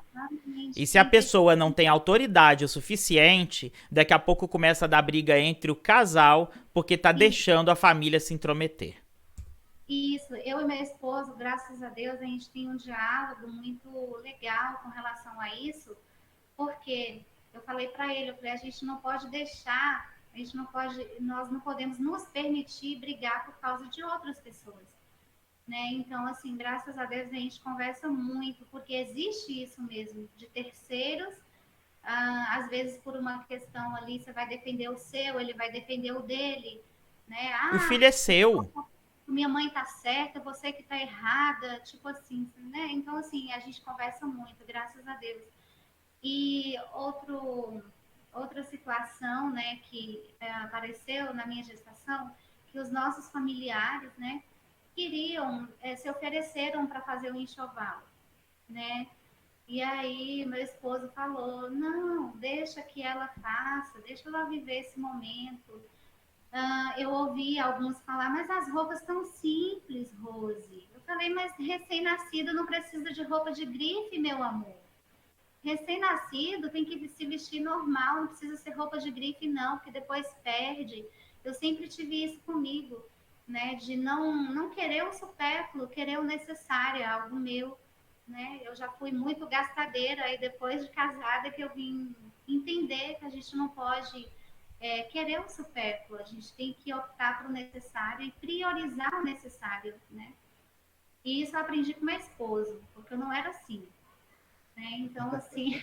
E se a pessoa não tem autoridade o suficiente, daqui a pouco começa a dar briga entre o casal, porque tá deixando a família se intrometer. Isso, eu e meu esposo, graças a Deus, a gente tem um diálogo muito legal com relação a isso, porque eu falei para ele, a gente não pode deixar, nós não podemos nos permitir brigar por causa de outras pessoas. Né? Então, assim, graças a Deus a gente conversa muito, porque existe isso mesmo, de terceiros, às vezes por uma questão ali, você vai defender o seu, ele vai defender o dele, né? O filho é seu. Minha mãe tá certa, você que tá errada, tipo assim, né? Então, assim, a gente conversa muito, graças a Deus. E outra situação, né, que apareceu na minha gestação, que os nossos familiares, né, queriam, se ofereceram para fazer o enxoval, né? E aí meu esposo falou, não, deixa que ela faça, deixa ela viver esse momento. Eu ouvi alguns falar, mas as roupas estão simples, Rose. Eu falei, mas recém-nascido não precisa de roupa de grife, meu amor. Recém-nascido tem que se vestir normal, não precisa ser roupa de grife, não, porque depois perde. Eu sempre tive isso comigo, né? De não querer o supérfluo, querer o necessário, algo meu, né? Eu já fui muito gastadeira, aí depois de casada que eu vim entender que a gente não pode querer o supérfluo, a gente tem que optar para o necessário e priorizar o necessário, né? E isso eu aprendi com meu esposo, porque eu não era assim. Né? Então, assim,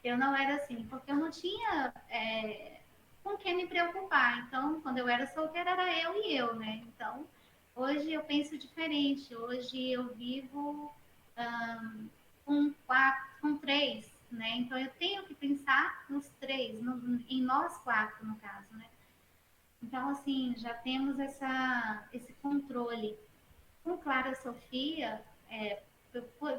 eu não era assim, porque eu não tinha com quem me preocupar. Então, quando eu era solteira, era eu e eu, né? Então, hoje eu penso diferente. Hoje eu vivo com três, né? Então, eu tenho que pensar nos três, em nós quatro, no caso, né? Então, assim, já temos esse controle. Com Clara Sofia,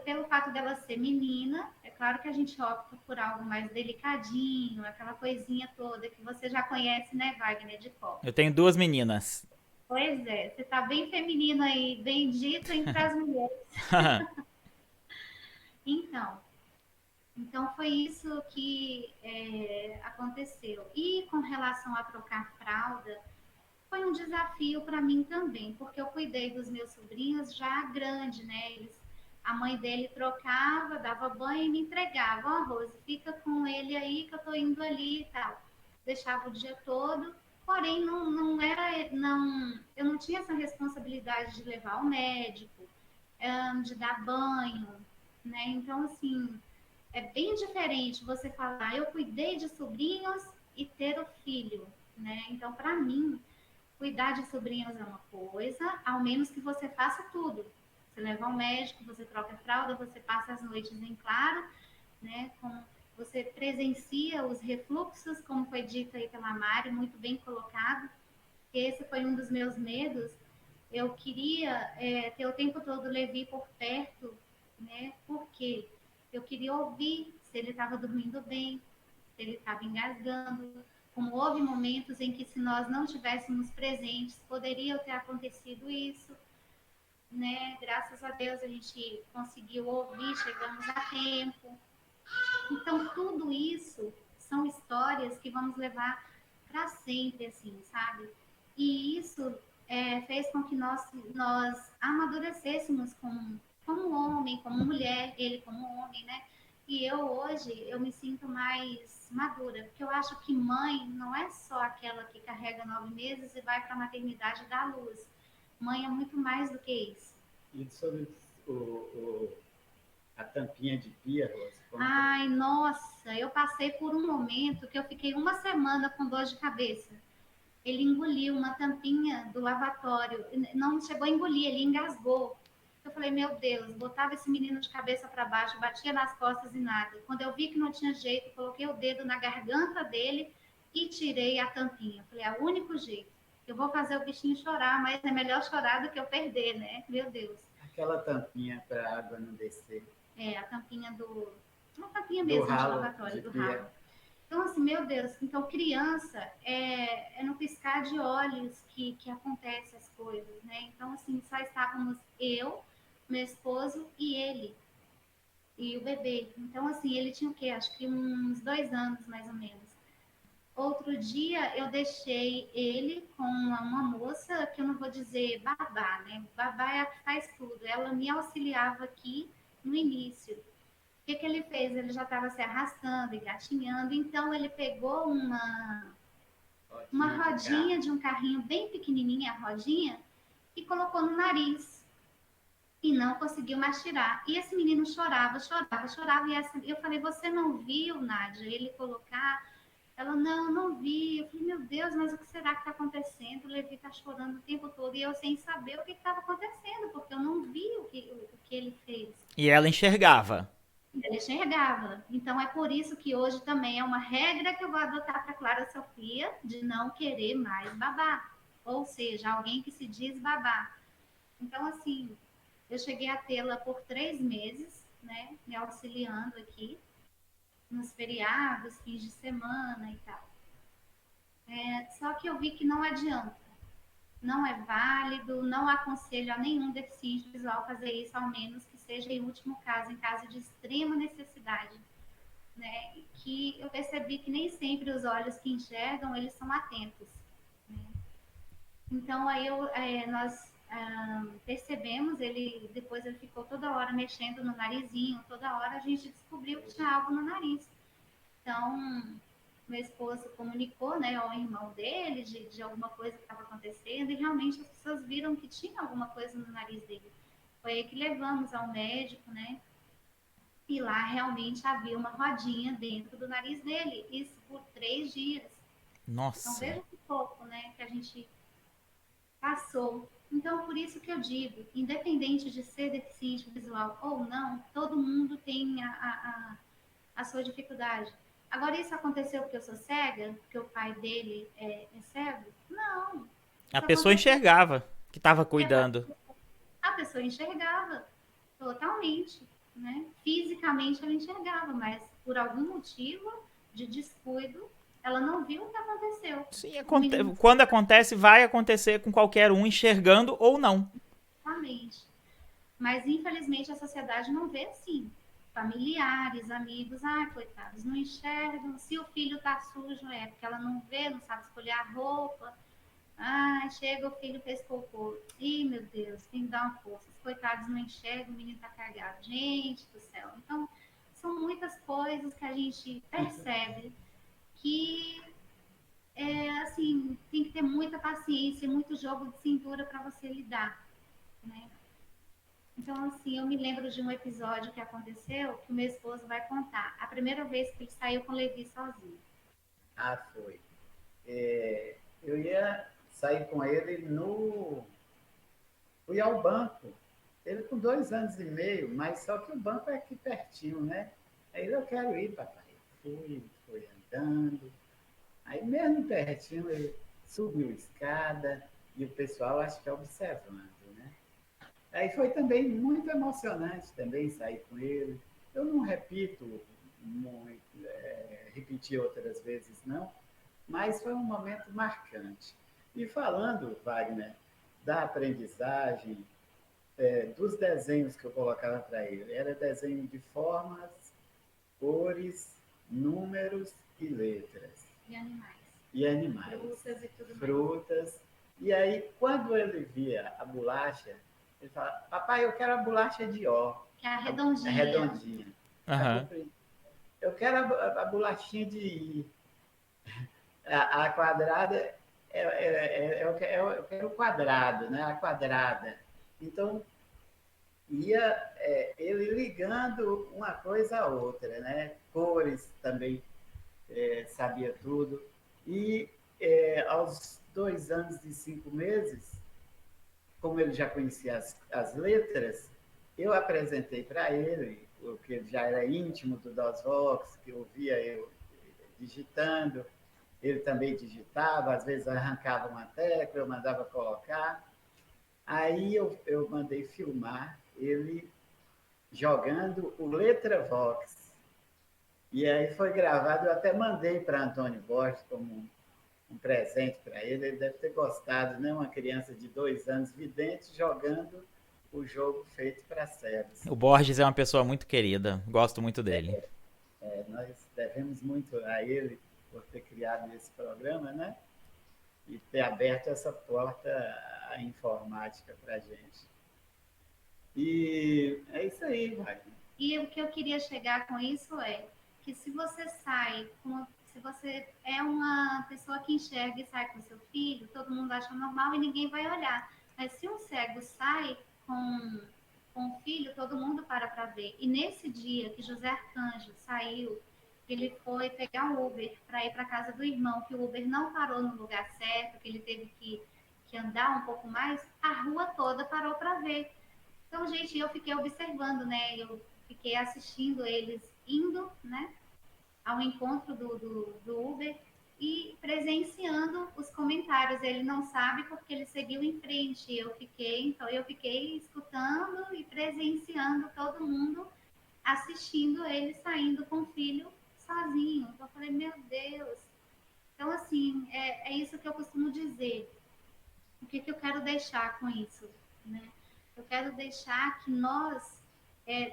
pelo fato dela ser menina, é claro que a gente opta por algo mais delicadinho, aquela coisinha toda que você já conhece, né, Wagner, de cor. Eu tenho 2 meninas. Pois é, você tá bem feminino aí, bendito entre as mulheres. Então foi isso que aconteceu. E com relação a trocar fralda, foi um desafio para mim também, porque eu cuidei dos meus sobrinhos já grande, né? A mãe dele trocava, dava banho e me entregava. Ó, Rose, fica com ele aí que eu tô indo ali e tal. Deixava o dia todo, porém não era, eu não tinha essa responsabilidade de levar ao médico, de dar banho, né? Então, assim, é bem diferente você falar, eu cuidei de sobrinhos e ter o filho, né? Então, para mim, cuidar de sobrinhos é uma coisa, ao menos que você faça tudo. Você leva ao médico, você troca a fralda, você passa as noites em claro, né? Você presencia os refluxos, como foi dito aí pela Mari, muito bem colocado. Esse foi um dos meus medos. Eu queria ter o tempo todo o Levi por perto, né? Porque eu queria ouvir se ele estava dormindo bem, se ele estava engasgando, como houve momentos em que se nós não tivéssemos presentes, poderia ter acontecido isso, né? Graças a Deus a gente conseguiu ouvir, chegamos a tempo. Então, tudo isso são histórias que vamos levar para sempre, assim, sabe? E isso fez com que nós amadurecêssemos como homem, como mulher, ele como homem, né? E hoje, eu me sinto mais madura, porque eu acho que mãe não é só aquela que carrega 9 meses e vai para a maternidade dar luz. Mãe é muito mais do que isso. E sobre a tampinha de pia, Rose? Ai, nossa, eu passei por um momento que eu fiquei uma semana com dor de cabeça. Ele engoliu uma tampinha do lavatório, não chegou a engolir, ele engasgou. Eu falei, meu Deus, botava esse menino de cabeça para baixo, batia nas costas e nada. Quando eu vi que não tinha jeito, coloquei o dedo na garganta dele e tirei a tampinha. Eu falei, é o único jeito. Eu vou fazer o bichinho chorar, mas é melhor chorar do que eu perder, né? Meu Deus. Aquela tampinha para a água não descer. A tampinha uma tampinha mesmo de lavatório, do ralo. Então, assim, meu Deus, então criança é no piscar de olhos que acontecem as coisas, né? Então, assim, só estávamos eu, meu esposo e ele, e o bebê. Então, assim, ele tinha o quê? Acho que uns 2 anos, mais ou menos. Outro dia, eu deixei ele com uma moça, que eu não vou dizer babá, né? Babá é a que faz tudo. Ela me auxiliava aqui no início. O que ele fez? Ele já estava se arrastando, engatinhando, então ele pegou uma rodinha de um carrinho bem pequenininha, a rodinha, e colocou no nariz. E não conseguiu mais tirar. E esse menino chorava. E eu falei, você não viu, Nádia, ele colocar? Ela, não vi. Eu falei, meu Deus, mas o que será que está acontecendo? O Levi está chorando o tempo todo. E eu sem saber o que estava acontecendo, porque eu não vi o que ele fez. E ela enxergava. Ele enxergava. Então, é por isso que hoje também é uma regra que eu vou adotar para Clara Sofia, de não querer mais babá. Ou seja, alguém que se diz babá. Então, assim, eu cheguei a tê-la por 3 meses, né, me auxiliando aqui, nos feriados, fins de semana e tal. Só que eu vi que não adianta. Não é válido, não aconselho a nenhum deficiente visual fazer isso, ao menos que seja em último caso, em caso de extrema necessidade. Né? Que eu percebi que nem sempre os olhos que enxergam, eles são atentos. Né? Então, aí nós percebemos, depois ele ficou toda hora mexendo no narizinho, toda hora a gente descobriu que tinha algo no nariz. Então, meu esposo comunicou, né, ao irmão dele de alguma coisa que estava acontecendo e realmente as pessoas viram que tinha alguma coisa no nariz dele. Foi aí que levamos ao médico, né? E lá realmente havia uma rodinha dentro do nariz dele. Isso por 3 dias. Nossa. Então veja que pouco, né, que a gente passou. Então, por isso que eu digo, independente de ser deficiente visual ou não, todo mundo tem a sua dificuldade. Agora, isso aconteceu porque eu sou cega? Porque o pai dele é cego? Não. A pessoa enxergava que estava cuidando. A pessoa enxergava totalmente, né? Fisicamente ela enxergava, mas por algum motivo de descuido, ela não viu o que aconteceu. Sim, quando acontece, vai acontecer com qualquer um, enxergando ou não. Exatamente. Mas, infelizmente, a sociedade não vê assim. Familiares, amigos, coitados, não enxergam. Se o filho tá sujo, é porque ela não vê, não sabe escolher a roupa. Chega, o filho fez cocô. Ih, meu Deus, tem que dar uma força. Os coitados não enxergam, o menino tá cagado. Gente do céu. Então, são muitas coisas que a gente percebe que, assim, tem que ter muita paciência e muito jogo de cintura para você lidar, né? Então, assim, eu me lembro de um episódio que aconteceu, que o meu esposo vai contar. A primeira vez que ele saiu com o Levi sozinho. Foi. Eu ia sair com ele Fui ao banco. Ele com 2 anos e meio, mas só que o banco é aqui pertinho, né? Aí eu quero ir, papai. Fui andando. Aí mesmo pertinho, ele subiu a escada e o pessoal acho que observando. Aí foi também muito emocionante também sair com ele. Eu não repito muito, repeti outras vezes não, mas foi um momento marcante. E falando, Wagner, da aprendizagem, dos desenhos que eu colocava para ele, era desenho de formas, cores, números e letras. E animais. E animais. Frutas e tudo mais. Frutas. E aí, quando ele via a bolacha, ele falava, papai, eu quero a bolacha de ó. Que é a redondinha. A redondinha. Aham. Eu quero a bolachinha de I. A quadrada, eu quero o quadrado, né? A quadrada. Então, ia ele ligando uma coisa à outra, né? Cores também, sabia tudo. E aos 2 anos e 5 meses, como ele já conhecia as letras, eu apresentei para ele, porque ele já era íntimo do DOSVox, que ouvia eu digitando, ele também digitava, às vezes arrancava uma tecla, eu mandava colocar. Aí eu mandei filmar ele jogando o LetraVox. E aí foi gravado, eu até mandei para Antônio Borges como um presente para ele. Ele deve ter gostado, né? Uma criança de 2 anos, vidente, jogando o jogo feito para cegos. O Borges é uma pessoa muito querida, gosto muito dele. Nós devemos muito a ele por ter criado esse programa, né? E ter aberto essa porta à informática para a gente. E é isso aí, Wagner. E o que eu queria chegar com isso é que se você se você é uma pessoa que enxerga e sai com seu filho, todo mundo acha normal e ninguém vai olhar. Mas se um cego sai com o filho, todo mundo para ver. E nesse dia que José Arcanjo saiu, ele foi pegar um Uber para ir para casa do irmão, que o Uber não parou no lugar certo, que ele teve que andar um pouco mais, a rua toda parou para ver. Então, gente, eu fiquei observando, né? Eu fiquei assistindo eles indo, né, ao encontro do Uber e presenciando os comentários. Ele não sabe porque ele seguiu em frente. Eu fiquei escutando e presenciando todo mundo assistindo ele saindo com o filho sozinho. Então, eu falei, meu Deus. Então, assim, é isso que eu costumo dizer. O que eu quero deixar com isso, né? Eu quero deixar que nós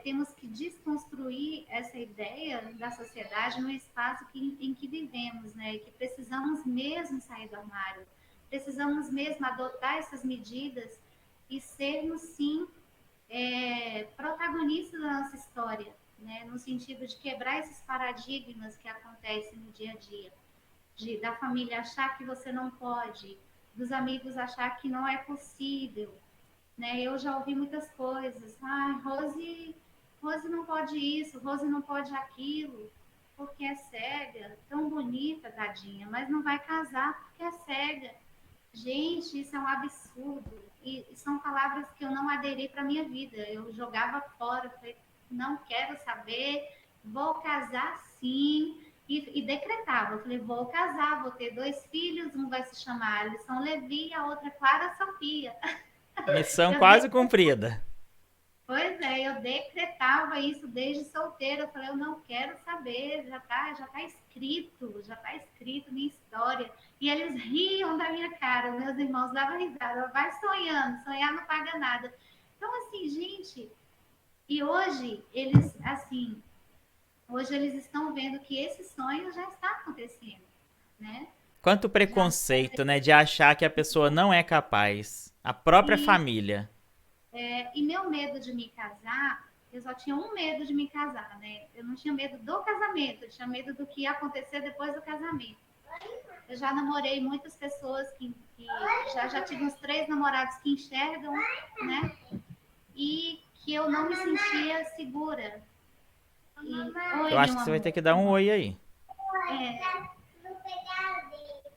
temos que desconstruir essa ideia da sociedade no espaço em que vivemos, né? Que precisamos mesmo sair do armário, precisamos mesmo adotar essas medidas e sermos, sim, protagonistas da nossa história, né? No sentido de quebrar esses paradigmas que acontecem no dia a dia, da família achar que você não pode, dos amigos achar que não é possível, né? Eu já ouvi muitas coisas. Rose não pode isso, Rose não pode aquilo, porque é cega, tão bonita, tadinha, mas não vai casar porque é cega. Gente, isso é um absurdo. E são palavras que eu não aderi para minha vida. Eu jogava fora, falei, não quero saber, vou casar sim. E decretava, eu falei, vou casar, vou ter 2 filhos, um vai se chamar Alisson Levi e a outra Clara Sofia. Missão quase cumprida. Pois é, eu decretava isso desde solteira. Eu falei, eu não quero saber, já tá escrito minha história. E eles riam da minha cara, meus irmãos davam risada. Vai sonhando, sonhar não paga nada. Então, assim, gente, e hoje eles estão vendo que esse sonho já está acontecendo, né? Quanto preconceito, né, de achar que a pessoa não é capaz. A própria família. E meu medo de me casar, eu só tinha um medo de me casar, né? Eu não tinha medo do casamento, eu tinha medo do que ia acontecer depois do casamento. Eu já namorei muitas pessoas que já tive uns 3 namorados que enxergam, né? E que eu não me sentia segura. Eu acho que você vai ter que dar um oi aí.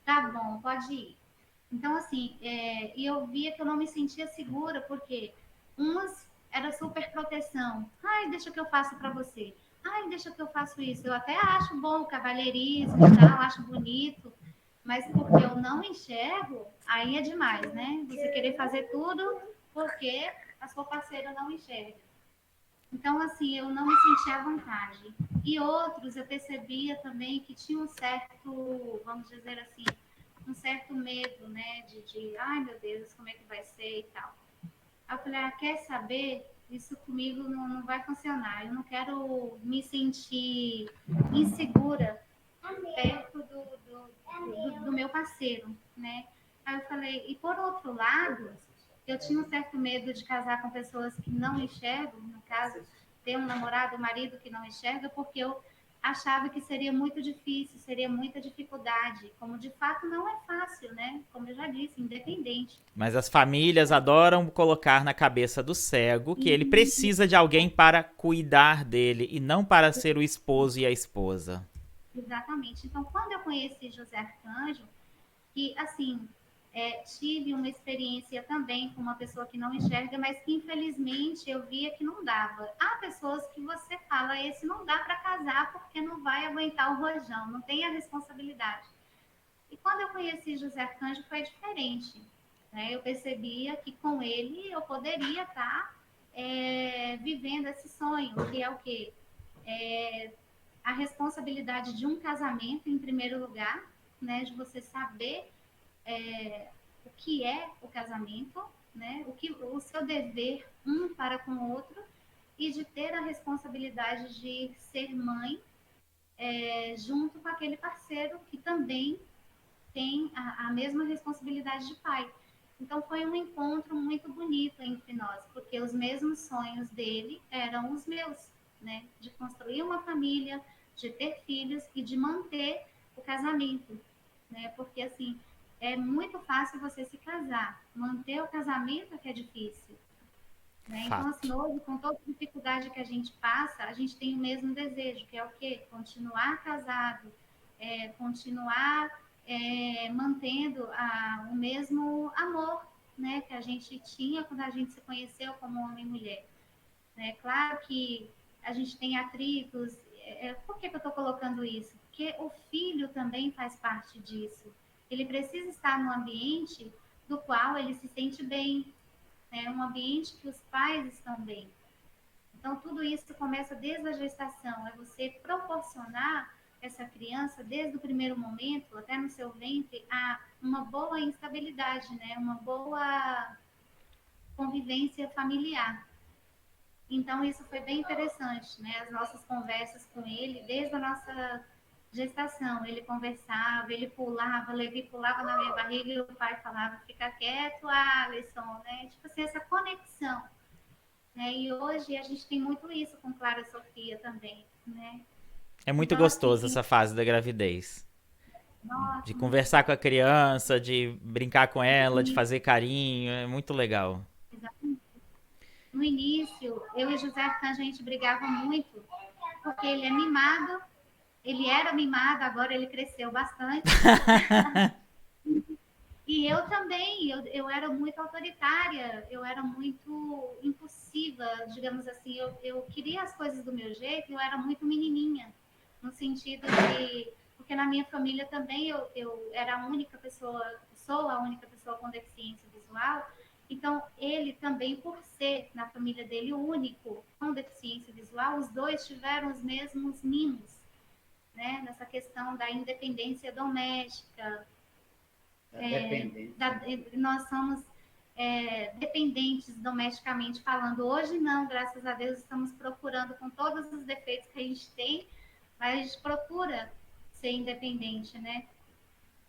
Tá bom, pode ir. Então, assim, e eu via que eu não me sentia segura, porque umas era super proteção. Ai, deixa que eu faço para você. Ai, deixa que eu faço isso. Eu até acho bom o cavalheirismo e tal, acho bonito, mas porque eu não enxergo, aí é demais, né? Você querer fazer tudo porque a sua parceira não enxerga. Então, assim, eu não me sentia à vontade. E outros eu percebia também que tinha um certo, vamos dizer assim, um certo medo, né? Ai meu Deus, como é que vai ser e tal. Aí eu falei, quer saber? Isso comigo não vai funcionar. Eu não quero me sentir insegura perto do meu parceiro, né? Aí eu falei, e por outro lado, eu tinha um certo medo de casar com pessoas que não enxergam, no caso, ter um namorado, um marido que não enxerga, porque eu achava que seria muito difícil, seria muita dificuldade, como de fato não é fácil, né? Como eu já disse, independente. Mas as famílias adoram colocar na cabeça do cego que ele precisa de alguém para cuidar dele e não para ser o esposo e a esposa. Exatamente. Então, quando eu conheci José Arcanjo, que, assim, tive uma experiência também com uma pessoa que não enxerga, mas que, infelizmente, eu via que não dava. Há pessoas que você fala, esse não dá para casar porque não vai aguentar o rojão, não tem a responsabilidade. E quando eu conheci José Arcanjo, foi diferente. Né? Eu percebia que com ele eu poderia estar vivendo esse sonho, que é o quê? A responsabilidade de um casamento, em primeiro lugar, né? De você saber o que é o casamento, né? O seu dever um para com o outro, e de ter a responsabilidade de ser mãe junto com aquele parceiro que também tem a mesma responsabilidade de pai. Então foi um encontro muito bonito entre nós, porque os mesmos sonhos dele eram os meus, né? De construir uma família, de ter filhos e de manter o casamento, né? Porque assim, é muito fácil você se casar, manter o casamento é que é difícil. Né? Então, assim, hoje, com toda a dificuldade que a gente passa, a gente tem o mesmo desejo, que é o quê? Continuar casado, continuar mantendo o mesmo amor, né, que a gente tinha quando a gente se conheceu como homem e mulher. Né? Claro que a gente tem atritos. Por que eu estou colocando isso? Porque o filho também faz parte disso. Ele precisa estar num ambiente do qual ele se sente bem, um ambiente que os pais estão bem. Então, tudo isso começa desde a gestação, é você proporcionar essa criança, desde o primeiro momento, até no seu ventre, a uma boa instabilidade, né? Uma boa convivência familiar. Então, isso foi bem interessante, né? As nossas conversas com ele, desde a nossa gestação, ele conversava, ele pulava, Levi pulava na minha barriga e o pai falava, fica quieto, Alisson, né? Tipo assim, essa conexão. Né? E hoje a gente tem muito isso com Clara Sofia também, né? É muito Então, gostoso assim, essa fase da gravidez. nossa, De conversar com a criança, de brincar com ela, de fazer carinho, é muito legal. Exatamente. No início, eu e José Arcanjo, a gente brigava muito, porque ele é mimado, ele era mimado, agora ele cresceu bastante. E eu também, eu era muito autoritária, eu era muito impulsiva, digamos assim, eu queria as coisas do meu jeito, eu era muito menininha, no sentido de, porque na minha família também eu era a única pessoa, sou a única pessoa com deficiência visual, então ele também, por ser na família dele o único com deficiência visual, os dois tiveram os mesmos mimos, né, nessa questão da independência doméstica, nós somos dependentes domesticamente falando. Hoje não, graças a Deus, estamos procurando com todos os defeitos que a gente tem, mas a gente procura ser independente, né?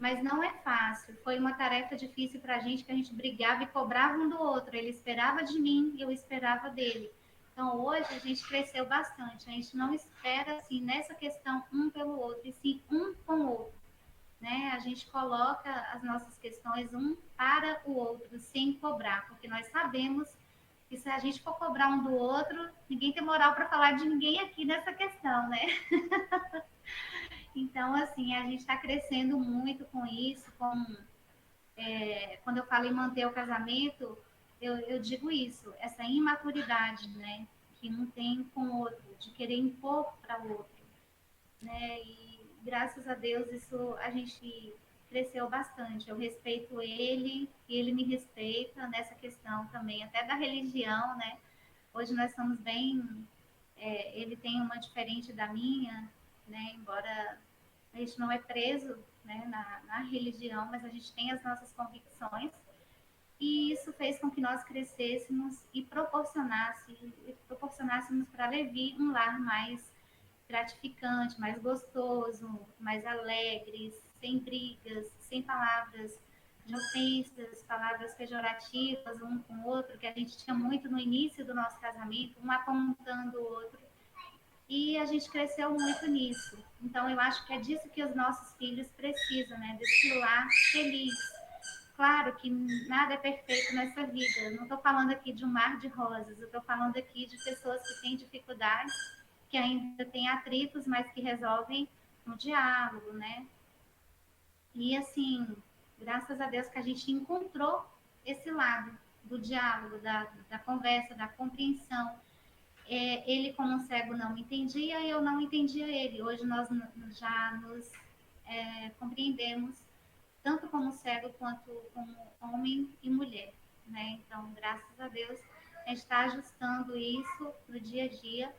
Mas não é fácil. Foi uma tarefa difícil para a gente, que a gente brigava e cobrava um do outro. Ele esperava de mim e eu esperava dele. Então, hoje, a gente cresceu bastante. A gente não espera, assim, nessa questão, um pelo outro, e sim um com o outro. Né? A gente coloca as nossas questões um para o outro, sem cobrar, porque nós sabemos que se a gente for cobrar um do outro, ninguém tem moral para falar de ninguém aqui nessa questão, né? Então, assim, a gente está crescendo muito com isso, quando eu falo em manter o casamento, eu digo isso, essa imaturidade, né? Que um tem com o outro, de querer impor para o outro, né? E graças a Deus isso a gente cresceu bastante. Eu respeito ele e ele me respeita nessa questão também, até da religião, né? Hoje nós somos bem ele tem uma diferente da minha, né? Embora a gente não é preso, né, na religião, mas a gente tem as nossas convicções. E isso fez com que nós crescêssemos e proporcionássemos para Levi um lar mais gratificante, mais gostoso, mais alegre, sem brigas, sem palavras de ofensas, palavras pejorativas um com o outro, que a gente tinha muito no início do nosso casamento, um apontando o outro. E a gente cresceu muito nisso. Então, eu acho que é disso que os nossos filhos precisam, né? Desse lar feliz. Claro que nada é perfeito nessa vida. Eu não estou falando aqui de um mar de rosas. Eu estou falando aqui de pessoas que têm dificuldades, que ainda têm atritos, mas que resolvem no diálogo, né? E, assim, graças a Deus que a gente encontrou esse lado do diálogo, da conversa, da compreensão. Ele, como um cego, não me entendia e eu não entendia ele. Hoje nós já nos compreendemos, tanto como cego quanto como homem e mulher, né? Então, graças a Deus, a gente está ajustando isso no dia a dia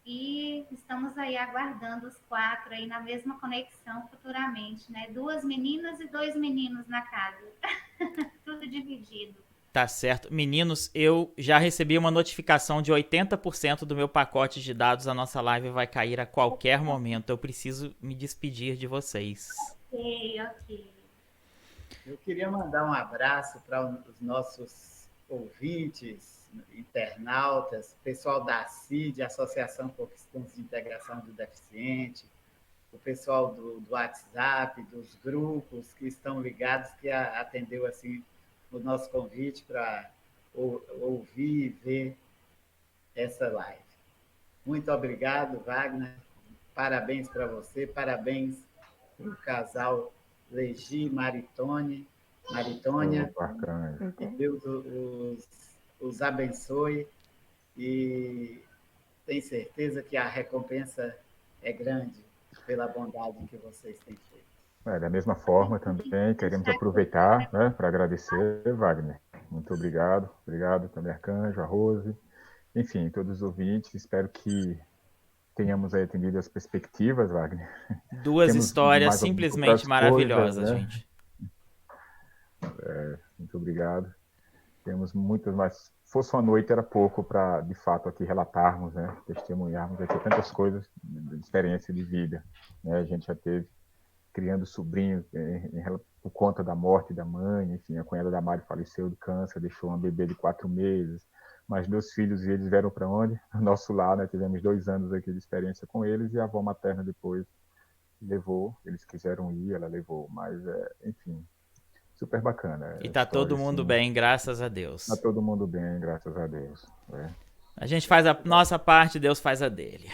e estamos aí aguardando os 4 aí na mesma conexão futuramente, né? 2 meninas e 2 meninos na casa, tudo dividido. Tá certo. Meninos, eu já recebi uma notificação de 80% do meu pacote de dados. A nossa live vai cair a qualquer momento. Eu preciso me despedir de vocês. Ok. Eu queria mandar um abraço para os nossos ouvintes, internautas, pessoal da CID, Associação por Questões de Integração do Deficiente, o pessoal do WhatsApp, dos grupos que estão ligados, que atendeu assim o nosso convite para ouvir e ver essa live. Muito obrigado, Wagner. Parabéns para você, parabéns para o casal Legi e Maritônia. Que Deus os abençoe e tenho certeza que a recompensa é grande pela bondade que vocês têm feito. Da mesma forma também, queremos aproveitar, né, para agradecer, Wagner. Muito obrigado. Obrigado também, Arcanjo, a Rose, enfim, todos os ouvintes. Espero que tenhamos aí atendido as perspectivas, Wagner. 2 histórias simplesmente maravilhosas, né? gente. Muito obrigado. Temos muitas, mas fosse uma noite era pouco para, de fato, aqui relatarmos, né, testemunharmos aqui tantas coisas de experiência de vida, né? A gente já teve criando sobrinhos por conta da morte da mãe, enfim, a cunhada da Mari faleceu de câncer, deixou uma bebê de 4 meses, mas meus filhos e eles vieram para onde? No nosso lar, né? Tivemos 2 anos aqui de experiência com eles e a avó materna depois levou, eles quiseram ir, ela levou, mas, enfim, super bacana. E tá todo mundo bem, graças a Deus. Tá todo mundo bem, graças a Deus. A gente faz a nossa parte, Deus faz a dele.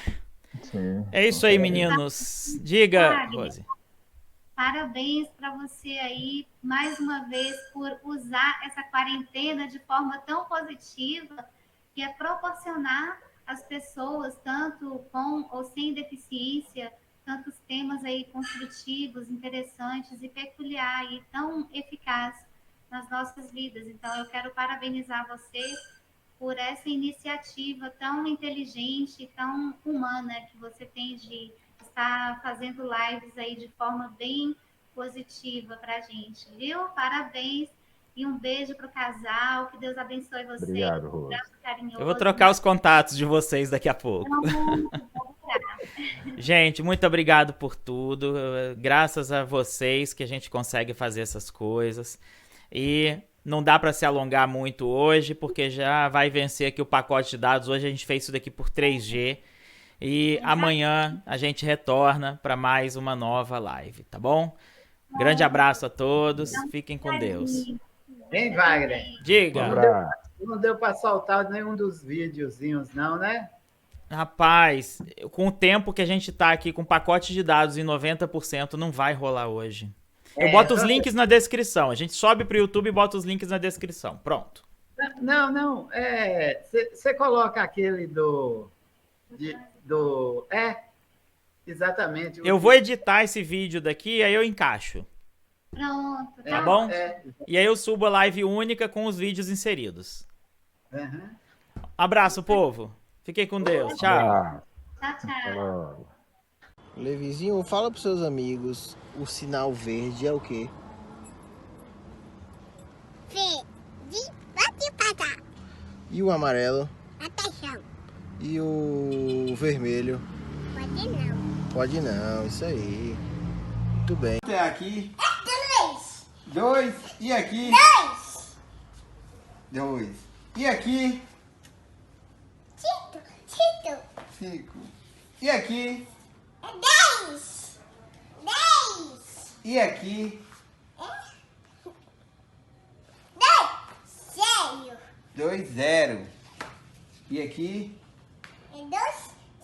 Sim. É isso aí, meninos. Diga, Rose. Parabéns para você aí, mais uma vez, por usar essa quarentena de forma tão positiva, que é proporcionar às pessoas, tanto com ou sem deficiência, tantos temas aí construtivos, interessantes e peculiares e tão eficazes nas nossas vidas. Então, eu quero parabenizar você por essa iniciativa tão inteligente e tão humana que você tem de estar fazendo lives aí de forma bem positiva para a gente, viu? Parabéns e um beijo para o casal, que Deus abençoe você. Obrigado, Rose. Um abraço carinhoso. Eu vou trocar os contatos de vocês daqui a pouco. Gente, muito obrigado por tudo. Graças a vocês que a gente consegue fazer essas coisas. E não dá para se alongar muito hoje, porque já vai vencer aqui o pacote de dados. Hoje a gente fez isso daqui por 3G. E amanhã a gente retorna para mais uma nova live, tá bom? Grande abraço a todos. Fiquem com Deus. Hein, Wagner? Diga. Não deu para soltar nenhum dos videozinhos, não, né? Rapaz, com o tempo que a gente tá aqui com pacote de dados em 90%, não vai rolar hoje. Eu boto os links na descrição. A gente sobe pro YouTube e bota os links na descrição. Pronto. Não. Você coloca aquele exatamente. Eu vou editar esse vídeo daqui, aí eu encaixo. Pronto. Tá bom? E aí eu subo a live única com os vídeos inseridos. Uhum. Abraço, povo. Fiquem com Deus. Tchau. Ah, Tchau, tchau. até logo. Levizinho, fala pros seus amigos, o sinal verde é o quê? Verde, pode pagar. E o amarelo? Atenção, E o vermelho? pode não. Pode não, isso aí. Muito bem. Até aqui. 2, 2. E aqui? 2, 2. E aqui? 5, 5. E aqui? 10, 10, E aqui? 10, 2, 0. E aqui? 2,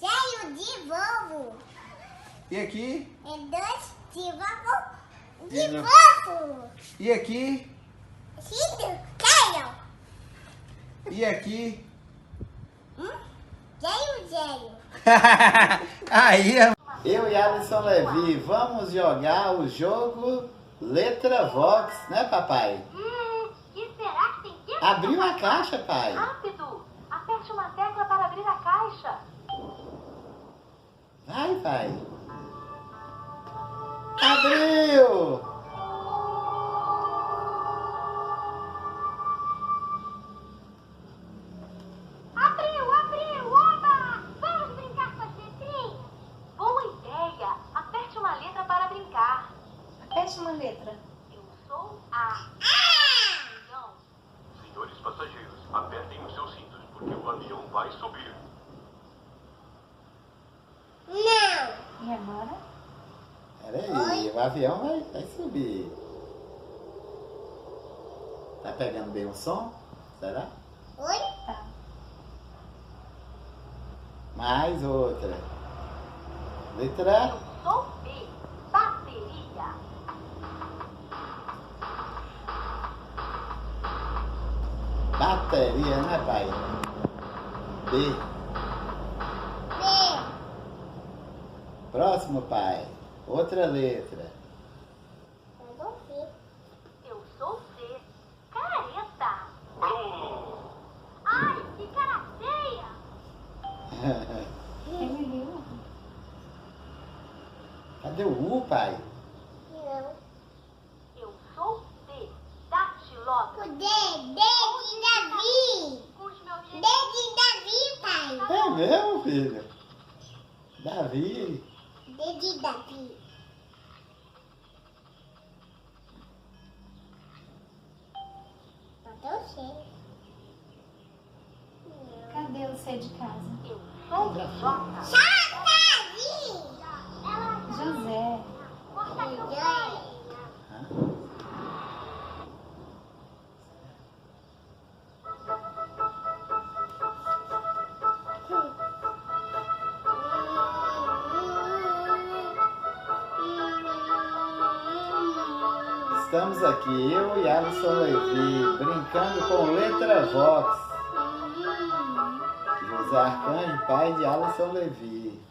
0 de novo. E aqui? 2 de novo, De de novo. novo. E aqui? 5, 0, E aqui? 0, 0. Aí, eu e Alisson Levi vamos jogar o jogo Letra Vox, né, papai? Que será que tem que Abriu a caixa, pai. Rápido, aperte uma tecla para abrir a caixa. Vai, pai. Abriu! Abriu, oba! Vamos brincar com as letrinhas? Boa ideia! Aperte uma letra para brincar. Aperte uma letra. Eu sou A. Então, Senhores passageiros, apertem os seus cintos, porque o avião vai subir. não. E agora? Peraí, o avião vai subir. Tá pegando bem o som? Será? Oi? Tá. Mais outra. Letra Eu sou B. Bateria. bateria, né, pai? B. B. Próximo, pai. Outra letra. Eu sou C. Careta. Ai, que cara feia. Ele riu. Cadê o U, pai? Não. Eu sou D. Datilógrafo. O D de Davi. Com os meus D de Davi, pai. É mesmo, filho? Davi. D de Davi. Faltou C. Cadê o C de casa? Eu sou J. Davi. José. Estamos aqui, eu e Alisson Levi, brincando com letra Vox. José Arcanjo, pai de Alisson Levi.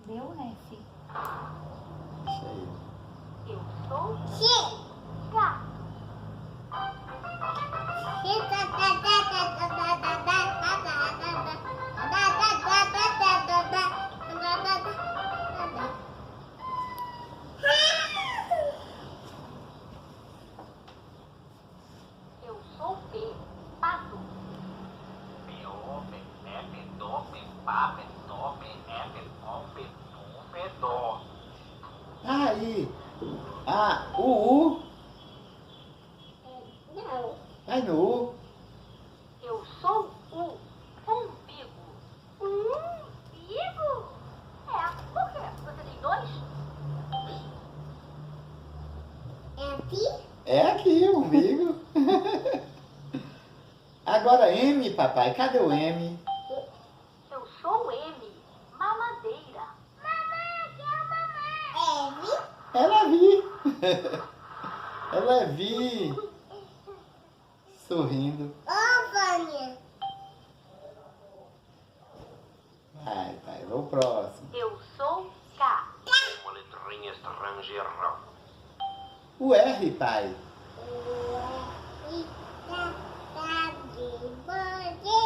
Deu F. Isso aí. Eu sou C. gato. Eu sou P. Pato. Aí. Ah, o U. Não. Vai no U. Eu sou o umbigo. Umbigo? É, por quê? Você tem dois? É aqui? É aqui, o umbigo. Agora M, papai. Cadê o M? Eu sou o M. Mamadeira. Eve. Ela vi. Ela vi. Sorrindo. Ô, Vânia. Vai, pai. Vou próximo. Eu sou K. Uma letrinha estrangeira. O R, pai. Davi.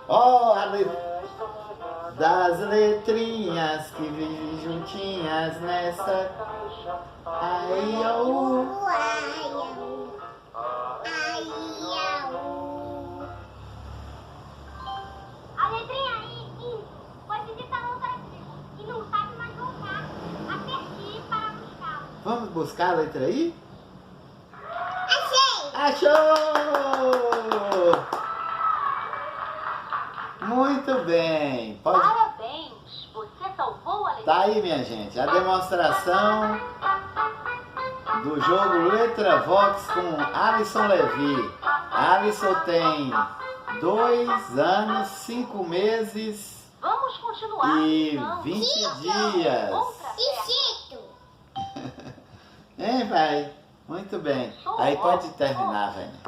Ó, das letrinhas que vivem juntinhas nessa. Aí, ó. A letrinha aí, isso. Foi visitar outra vez e não sabe mais voltar. Aperti para buscar. Vamos buscar a letra aí? Achei! Achou! Muito bem. Pode... Parabéns, você salvou a letra. Tá aí, minha gente, a demonstração do jogo Letra Vox com Alisson Levi. Alisson tem 2 anos, 5 meses Vamos continuar. e então. 20 dias. Outra E Chico? Hein, pai? Muito bem. Aí pode terminar, velho.